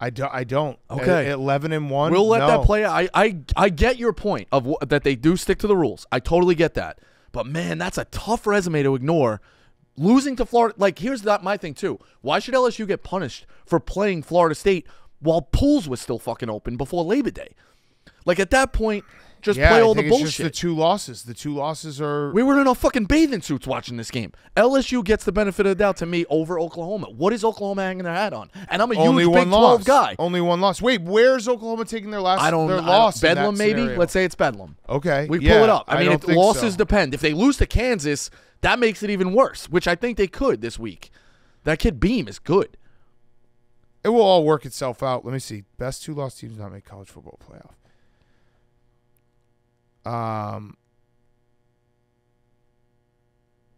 I don't. Okay. At 11-1. We'll let no. that play out. I get your point of that they do stick to the rules. I totally get that. But, man, that's a tough resume to ignore. Losing to Florida, like, here's my thing, too. Why should LSU get punished for playing Florida State while pools was still fucking open before Labor Day? Like, at that point, just Yeah, play all I the think it's bullshit. just the two losses. The two losses are. We were in our fucking bathing suits watching this game. LSU gets the benefit of the doubt to me over Oklahoma. What is Oklahoma hanging their hat on? And I'm a only huge one Big 12 loss. guy. Only one loss. Wait, where's Oklahoma taking their last? I don't their know. loss. in Bedlam, that maybe? scenario? Let's say it's Bedlam. Okay. We yeah, pull it up. I mean, don't if think losses so. depend. If they lose to Kansas, that makes it even worse, which I think they could this week. That kid Beam is good. It will all work itself out. Let me see. Best two-loss teams not make college football playoff.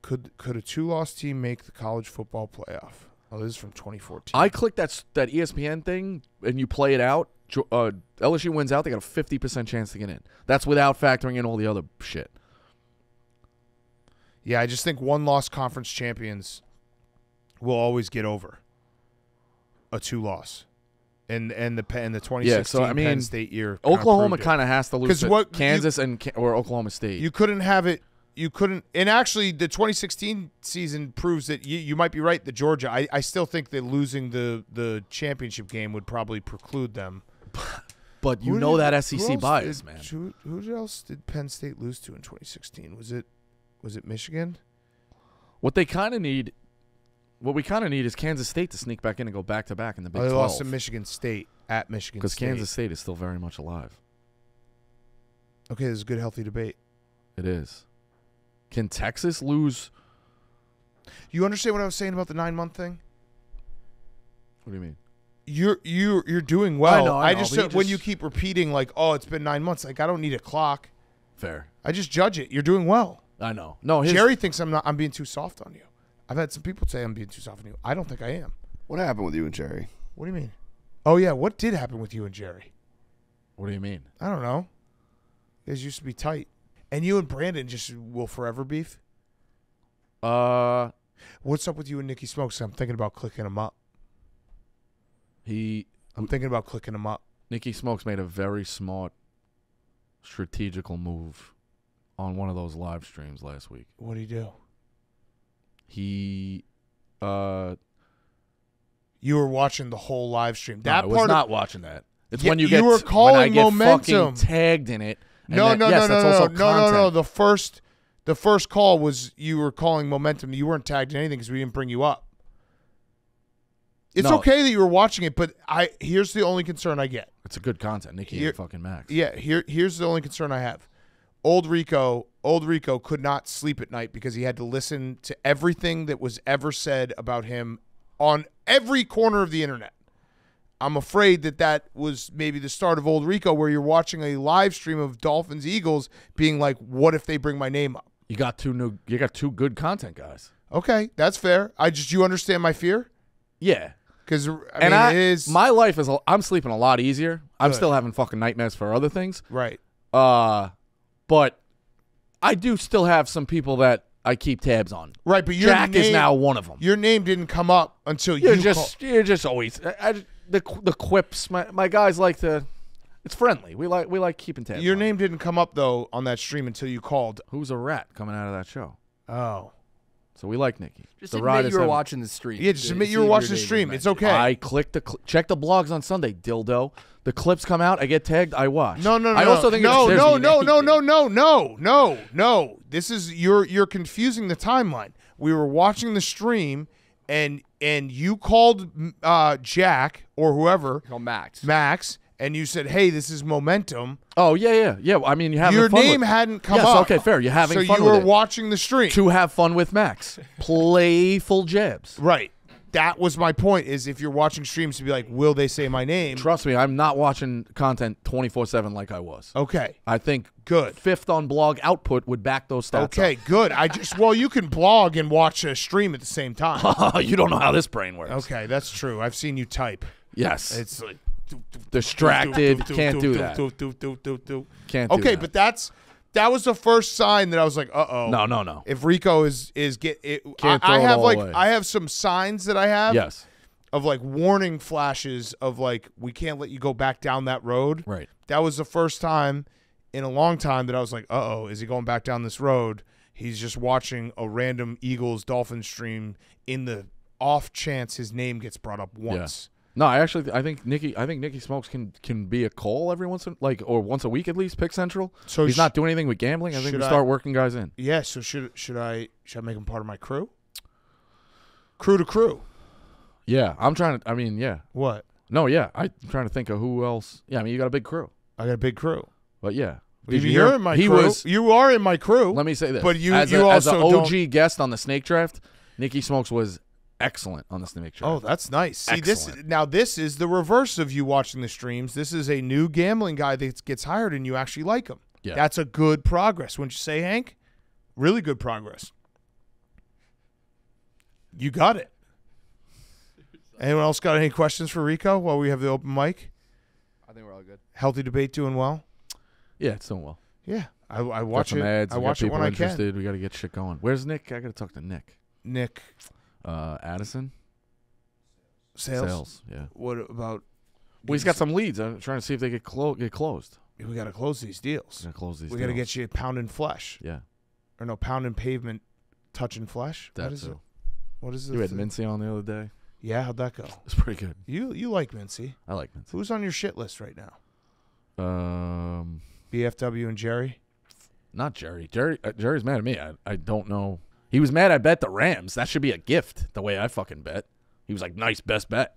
Could a two-loss team make the college football playoff? Oh, this is from 2014. I clicked that ESPN thing, and you play it out. LSU wins out. They got a 50% chance to get in. That's without factoring in all the other shit. Yeah, I just think one-loss conference champions will always get over a two-loss. And the 2016 Yeah, so, I mean, Penn State year. kinda Oklahoma proved it. kind of has to lose 'Cause to what Kansas or Oklahoma State. You couldn't have it. You couldn't. And actually, the 2016 season proves that you might be right. The Georgia, I still think that losing the championship game would probably preclude them. but you Who know did- that who SEC else bias, did- man. Who else did Penn State lose to in 2016? Was it Michigan? What we kind of need is Kansas State to sneak back in and go back-to-back in the Big They 12. lost to Michigan State at Michigan Because State. Kansas State is still very much alive. Okay, this is a good, healthy debate. It is. Can Texas lose? You understand what I was saying about the 9-month thing? What do you mean? You're doing well. I know, just but when you keep repeating like, oh, it's been 9 months. Like I don't need a clock. Fair. I just judge it. You're doing well. I know. No, Jerry thinks I'm being too soft on you. I've had some people say I'm being too soft on you. I don't think I am. What happened with you and Jerry? What do you mean? Oh yeah, what did happen with you and Jerry? What do you mean? I don't know. You guys used to be tight. And you and Brandon just will forever beef? What's up with you and Nikki Smokes? I'm thinking about clicking him up. I'm thinking about clicking him up. Nikki Smokes made a very smart, strategical move on one of those live streams last week. What did he do? He, You were watching the whole live stream. I was not watching that. It's Yeah, when you you were when I calling get momentum. fucking tagged in it. and No. yes, that's also content. The first call was you were calling momentum. You weren't tagged in anything because we didn't bring you up. It's No. okay that you were watching it, but here's the only concern I get. It's a good content. Nikki Here- and fucking Max. Yeah, here's the only concern I have. Old Rico Old Rico could not sleep at night because he had to listen to everything that was ever said about him on every corner of the internet. I'm afraid that was maybe the start of Old Rico, where you're watching a live stream of Dolphins Eagles being like, what if they bring my name up? You got two good content guys. Okay, that's fair. You understand my fear? Yeah. Because it is my life is. I'm sleeping a lot easier. I'm Good. still having fucking nightmares for other things. right. But I do still have some people that I keep tabs on. Right, but your Jack name is now one of them. Your name didn't come up until You're you just always the quips. My guys like to. It's friendly. We like keeping tabs. Your on name didn't come up though on that stream until you called. Who's a rat coming out of that show? Oh. So we like Nikki. Just the admit ride you is were heavy. watching the stream. Yeah, just admit See you were if watching your the name stream. was It's mentioned. okay. I click check the blogs on Sunday, dildo. The clips come out. I get tagged. I watch. No. I also think no. This is you're confusing the timeline. We were watching the stream, and you called Jack or whoever, Call Max. Max, and you said, "Hey, this is momentum." Oh yeah. I mean, you have Your fun name with, hadn't come yes, up. okay, fair. You're having so fun you with were it. watching the stream. To have fun with Max. Playful jabs. Right. That was my point. Is if you're watching streams to be like, will they say my name? Trust me, I'm not watching content 24/7 like I was. Okay. I think Good. fifth on blog output would back those stats. Okay. Good. You can blog and watch a stream at the same time. Up. You don't know how this brain works. Okay, that's true. I've seen you type. Yes. It's like Distracted. Can't do that. Can't do Okay, that. but that was the first sign that I was like, uh-oh. No. If Rico is Can't throw I it have all like away. I have some signs that I have Yes. of like warning flashes of like, we can't let you go back down that road. Right. That was the first time in a long time that I was like, uh-oh, is he going back down this road? He's just watching a random Eagles Dolphins stream in the off chance his name gets brought up once. No, I think Nikki Smokes can be a call every once or once a week at least. Pick Central. So he's not doing anything with gambling. I think we should start working guys in. Yeah, so should I make him part of my crew? Crew to crew. Yeah, I'm trying to. I mean, yeah. What? No, yeah. I'm trying to think of who else. Yeah, I mean, you got a big crew. I got a big crew. But yeah. You're in my crew. You are in my crew. Let me say this. But as you as also an OG don't. guest on the snake draft, Nikki Smokes was excellent on the snake draft. Oh, that's nice. See, Excellent. this is the reverse of you watching the streams. This is a new gambling guy that gets hired and you actually like him. Yeah. That's a good progress. Wouldn't you say, Hank? Really good progress. You got it. Anyone else got any questions for Rico while we have the open mic? I think we're all good. Healthy debate doing well? Yeah, it's doing well. Yeah. I Got watch some it. ads. I We got watch it people when I interested. We got to get shit going. Where's Nick? I got to talk to Nick. can. Nick, Addison? sales. Yeah. What about? Well, he's got some leads. I'm trying to see if they get closed. We got to close these deals. Got to close these We got to deals. get you pounding flesh. Yeah. Or no, pounding pavement, touching flesh. That What is too. it? What is it? You had Mincy on the other day. Yeah, how'd that go? It's pretty good. You like Mincy. I like Mincy. Who's on your shit list right now? Um, BFW and Jerry? Not Jerry. Jerry's mad at me. I don't know. He was mad I bet the Rams. That should be a gift, the way I fucking bet. He was like, nice, best bet.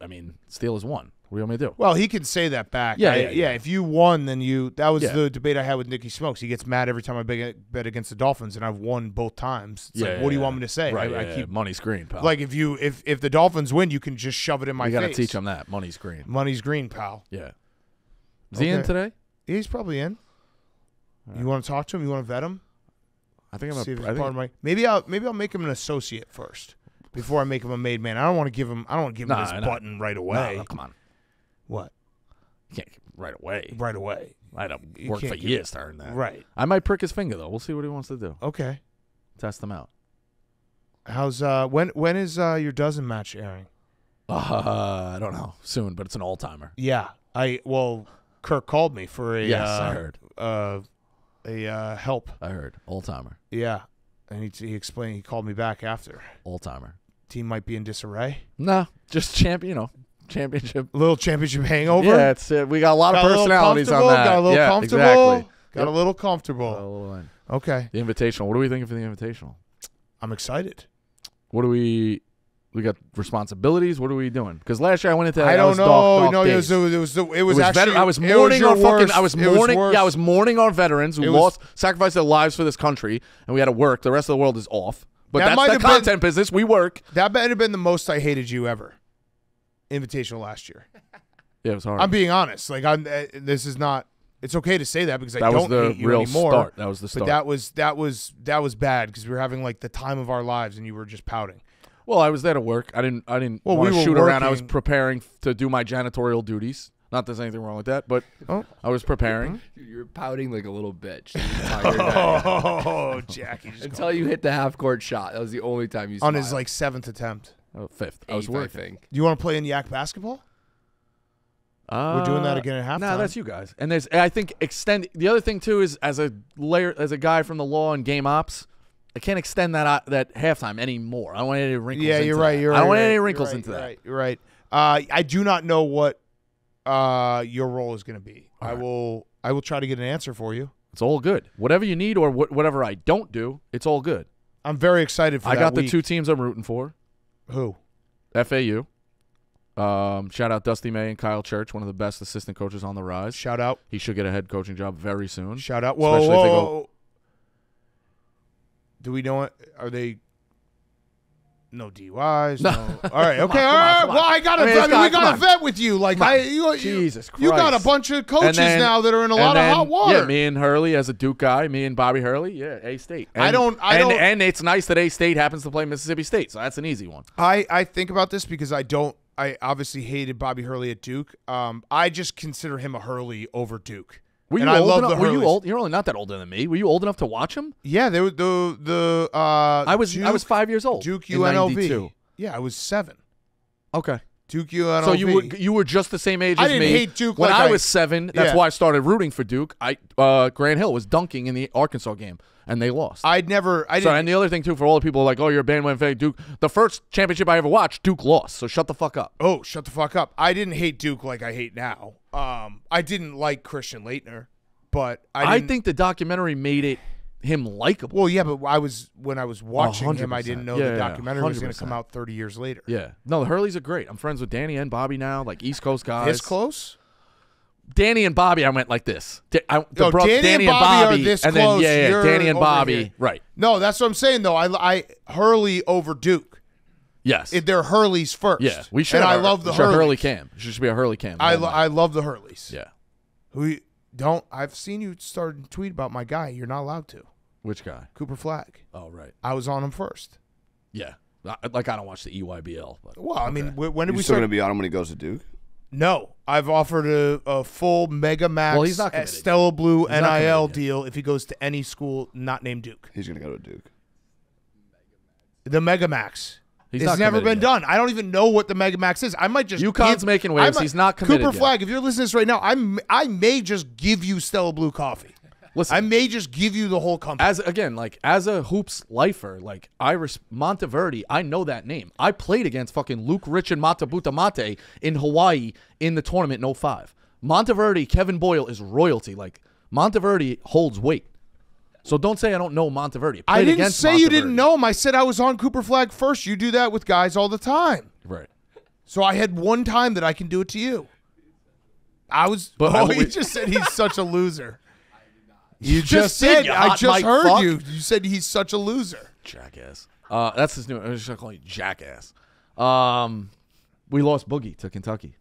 I mean, Steelers won. What do you want me to do? Well, he can say that back. Yeah, If you won, then you. That was Yeah. the debate I had with Nicky Smokes. He gets mad every time I bet against the Dolphins, and I've won both times. It's like, what do you want me to say? Right, I keep money's green, pal. like if the Dolphins win, you can just shove it in my you face. got to teach him that. Money's green. Money's green, pal. Yeah. Is he in Okay. today? He's probably in. You want to talk to him? You want to vet him? I think See if he's I part of think, my. Maybe I'll make him an associate first before I make him a made man. I don't want to give him. His button right away. No, come on. What? You can't right away. Right away. I had to You work can't for give years to earn that. Right. I might prick his finger though. We'll see what he wants to do. Okay. Test him out. How's when is your dozen match airing? I don't know. Soon, but it's an all timer. Yeah. Kirk called me for a Yes, I heard. help. I heard. All timer. Yeah. And he explained. He called me back after. All timer. Team might be in disarray. No, just championship. A little championship hangover. Yeah, it's we got a lot of Got a little personalities on comfortable, that. Got a little yeah, comfortable. Exactly. Got Yep. a little comfortable. A little line. Okay. The Invitational. What are we thinking for the Invitational? I'm excited. What do we? We got responsibilities. What are we doing? Because last year I went into that. I don't was know. Dark No, days. it was actually. I was it was mourning your our fucking. worst. I was It was mourning. worse. Yeah, I was mourning our veterans who It was- sacrificed their lives for this country, and we had to work. The rest of the world is off. But That might that's the have been- content business. We work. That might have been the most I hated you ever. Invitational last year. Yeah, it was hard. I'm being honest. Like this is not. It's okay to say that because I that was don't the hate you real anymore. start. That was the start. But that was bad because we were having like the time of our lives and you were just pouting. Well, I was there to work. I didn't Well, want we to were shoot around. I was working- preparing to do my janitorial duties. Not that there's anything wrong with that, but Oh. I was preparing. Dude, you're pouting like a little bitch the entire day. Oh, Jackie! Just Until you hit the half-court shot. That was the only time you on smiled. his like 7th attempt. Fifth. I was Eighth, working. I think. You want to play in Yak basketball? We're doing that again at halftime. No, that's you guys. And I think the other thing too is as a guy from the law and game ops, I can't extend that halftime anymore. I don't want any wrinkles. Yeah, into you're right. that. You're right. I don't want you're any right, wrinkles you're into right, that. Right, you're right. I do not know what your role is going to be. All right. I will try to get an answer for you. It's all good. Whatever you need or whatever I don't do, it's all good. I'm very excited for I that got the week. 2 teams I'm rooting for. Who? FAU. Shout out Dusty May and Kyle Church, one of the best assistant coaches on the rise. Shout out. He should get a head coaching job very soon. Shout out. Whoa, Especially if they go- whoa. Do we know it? Are they? No DUIs. No. All right. Okay. All right. come on. Well, I got to. I mean, I mean, we come got to on. vet with you. Like Jesus You got a Christ. bunch of coaches And then- now that are in a and lot then, of hot water. Yeah, me and Hurley as a Duke guy, me and Bobby Hurley, yeah, A-State. I don't- And it's nice that A-State happens to play Mississippi State, so that's an easy one. I think about this because I obviously hated Bobby Hurley at Duke. I just consider him a Hurley over Duke. Were you And I old love enough? the Were you Hurleys. old? You're really not that older than me. Were you old enough to watch him? Yeah, they were the I was Duke, 5 years old. Duke in UNLV. 92. Yeah, I was 7. Okay. Duke UNLV. So you were just the same age I as didn't me. hate Duke when like I I- was 7. That's Yeah. why I started rooting for Duke. Grant Hill was dunking in the Arkansas game, and they lost. I didn't. And the other thing too, for all the people like, oh, you're a bandwagon fan, Duke. The first championship I ever watched, Duke lost. So shut the fuck up. Oh, shut the fuck up. I didn't hate Duke like I hate now. I didn't like Christian Leitner, but I think the documentary made him likable. Well, yeah, but when I was watching him, I 100%. didn't know Yeah, the yeah, documentary was going to 100%. come out 30 years later. Yeah. No, the Hurleys are great. I'm friends with Danny and Bobby now, like East Coast guys. This close? Danny and Bobby, I went like this. Danny and Bobby are this and close. Then, yeah, You're Danny and over Bobby. here. Right. No, that's what I'm saying though. I Hurley over Duke. Yes. They're Hurleys first. Yeah. We should. And I have love the we should have Hurleys. Hurley cam. It should be a Hurley cam. I love the Hurleys. Yeah. Who don't? I've seen you start to tweet about my guy. You're not allowed to. Which guy? Cooper Flagg. Oh, right. I was on him first. Yeah. Like I don't watch the EYBL. But Well, I mean, when did You're we still start? going to be on him when he goes to Duke? No, I've offered a full Mega Max Well, he's not committed Stella Blue He's not NIL committed deal if he goes to any school not named Duke. He's going to go to Duke. The Mega Max. He's It's not never committed been yet. done. I don't even know what the Mega Max is. I might just UConn's making waves. He's not committed Cooper yet. Flagg, if you're listening to this right now, I may just give you Stella Blue coffee. Listen, I may just give you the whole company. as a hoops lifer, like Monteverdi, I know that name. I played against fucking Luke Rich and Mata Butamate in Hawaii in the tournament in 05. Monteverdi, Kevin Boyle is royalty. Like Monteverdi holds weight. So don't say I don't know Monteverdi. I didn't against say you Monteverdi. didn't know him. I said I was on Cooper Flagg first. You do that with guys all the time. Right. So I had one time that I can do it to you. He just said he's such a loser. You just did, said, you I hot just mic heard fuck. you. You said he's such a loser. Jackass. That's his new. I was just gonna call you Jackass. We lost Boogie to Kentucky.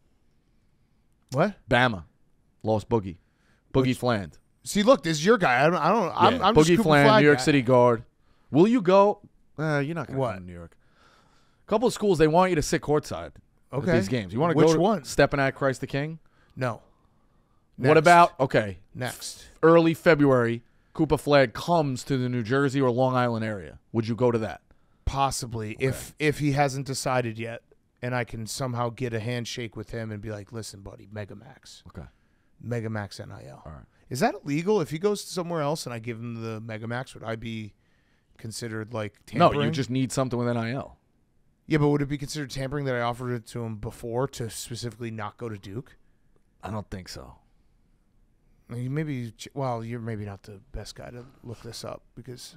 What? Bama lost Boogie. Boogie Fland. See, look, this is your guy. I'm Yeah, just Boogie Cooper Fland, Flagg New York guy. City guard. Will you go? You're not going to What? go to New York. A couple of schools, they want you to sit courtside Okay. at these games. You want to Which go to one? Stepping at Christ the King? No. What Next. about, okay, Next. early February, Cooper Flag comes to the New Jersey or Long Island area. Would you go to that? Possibly, if he hasn't decided yet, and I can somehow get a handshake with him and be like, listen, buddy, Mega Max. Okay. Mega Max NIL. All right. Is that illegal? If he goes somewhere else and I give him the Mega Max, would I be considered like tampering? No, you just need something with NIL. Yeah, but would it be considered tampering that I offered it to him before to specifically not go to Duke? I don't think so. You're maybe not the best guy to look this up because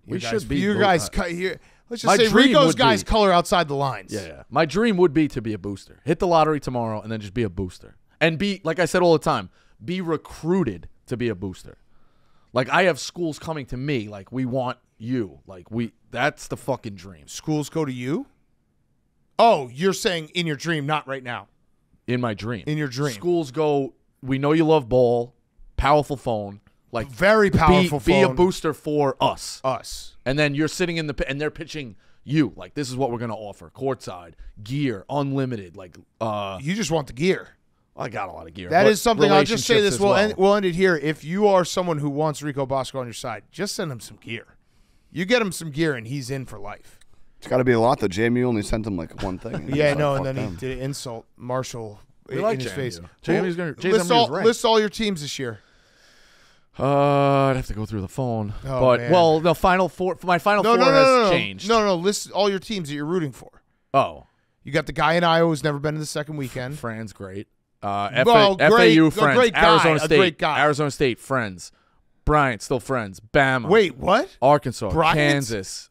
We guys, should be. You guys cut here. Let's My just say dream Rico's would guys be- color outside the lines. Yeah. My dream would be to be a booster. Hit the lottery tomorrow and then just be a booster. And be, like I said all the time, be recruited to be a booster. Like, I have schools coming to me, like, we want you. Like, that's the fucking dream. Schools go to you? Oh, you're saying in your dream, not right now. In my dream. In your dream. Schools go, we know you love ball, powerful phone. Like, Very powerful be a phone. booster for us. Us. And then you're sitting in the and they're pitching you. Like, this is what we're going to offer. Courtside, gear, unlimited. Like, You just want the gear. I got a lot of gear. That but is something. I'll just say relationships this. as We'll end it here. If you are someone who wants Rico Bosco on your side, just send him some gear. You get him some gear, and he's in for life. It's got to be a lot, though. JMU only sent him like one thing. Yeah, It's no, like, and then fuck he them. did insult Marshall We in like his JMU. face. JMU's gonna- list JMU's ranked. list all your teams this year. I'd have to go through the phone. Oh, but man. well, the final four. My final four has changed. No. List all your teams that you're rooting for. Oh, You got the guy in Iowa who's never been in the second weekend. Fran's great. Well, FAU great friends. guy, Arizona a State. great guy. Arizona State friends. Bryant still friends. Bama. Wait, what? Arkansas. Bryant? Kansas.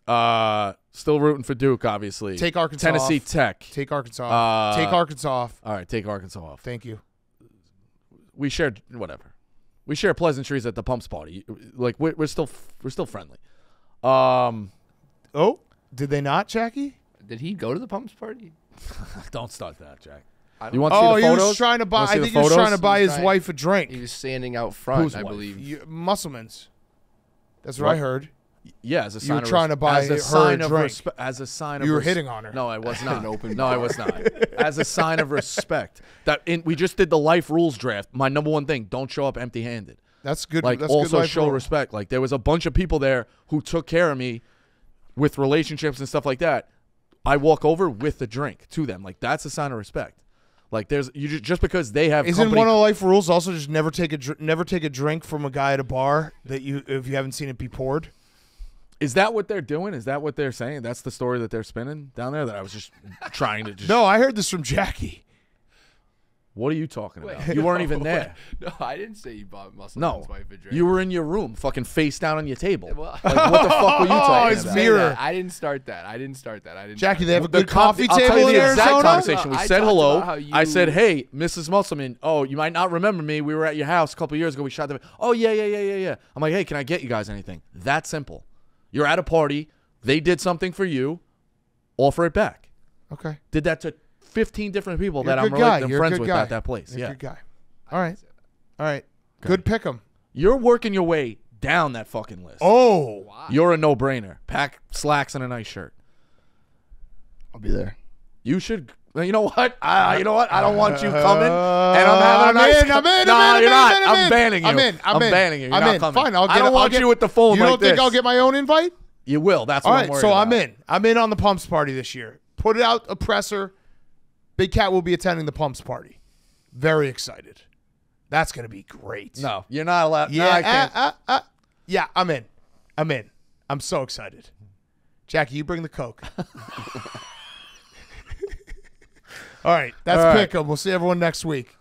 Still rooting for Duke, obviously. Take Arkansas Tennessee off. Tech. Take Arkansas off. Take Arkansas off. All right, take Arkansas off. Thank you. We shared whatever. We share pleasantries at the Pumps party. Like we're still friendly. Oh, did they not, Jackie? Did he go to the Pumps party? Don't start that, Jack. I don't You want to Oh, see he the photos? was trying to buy. Wanna see I the think he was trying to photos? buy his Right. wife a drink. He was standing out front, Whose I wife? believe. Musselman's. That's what What? I heard. Yeah, as a You sign were of trying to buy as a her sign a of drink. as a sign of You were hitting on her. No, I was not. An open No, I was not. As a sign of respect. We just did the life rules draft. My number one thing: don't show up empty-handed. That's good. Like, that's also good life show rule. respect. Like, there was a bunch of people there who took care of me with relationships and stuff like that. I walk over with a drink to them. Like, that's a sign of respect. Like, there's just because they have Isn't company, one of the life rules also just never take a drink from a guy at a bar that if you haven't seen it be poured? Is that what they're doing? Is that what they're saying? That's the story that they're spinning down there. That I was just trying to just. No, I heard this from Jackie. What are you talking about? You weren't even there. No, I didn't say you bought No, Musselman's wife a drink. you were in your room, fucking face down on your table. Well, Like, what the fuck were you Oh, talking his about? mirror. I didn't start that. I didn't start that. Jackie, they have a The good coffee I'll table tell you in the exact Arizona. conversation. We I said talked hello. about how you- I said, "Hey, Mrs. Musselman. Oh, you might not remember me. We were at your house a couple years ago. We shot the. Oh yeah. I'm like, hey, can I get you guys anything? That simple. You're at a party. They did something for you. Offer it back. Okay. Did that to 15 different people You're that a I'm good guy. related and You're a friends good with guy. at that place. You're Yeah. a good guy. All right. All right. Good pick 'em. You're working your way down that fucking list. Oh. You're a no-brainer. Pack slacks and a nice shirt. I'll be there. You should. You know what? I don't want you coming. And I'm having a I'm nice. in, I'm in, No, I'm in, you're I'm not. in, I'm I'm in. banning you. I'm in. I'm banning you. You're I'm not in. coming. Fine. I'll get I don't want I'll you with the phone You like don't think this. I'll get my own invite? You will. That's All what right. I'm worried So about. I'm in. I'm in on the Pumps party this year. Put it out a presser. Big Cat will be attending the Pumps party. Very excited. That's going to be great. No, you're not allowed. Yeah. No, I can't. Yeah, I'm in. I'm in. I'm so excited. Jackie, you bring the Coke. All right. That's All right. Pick'em. We'll see everyone next week.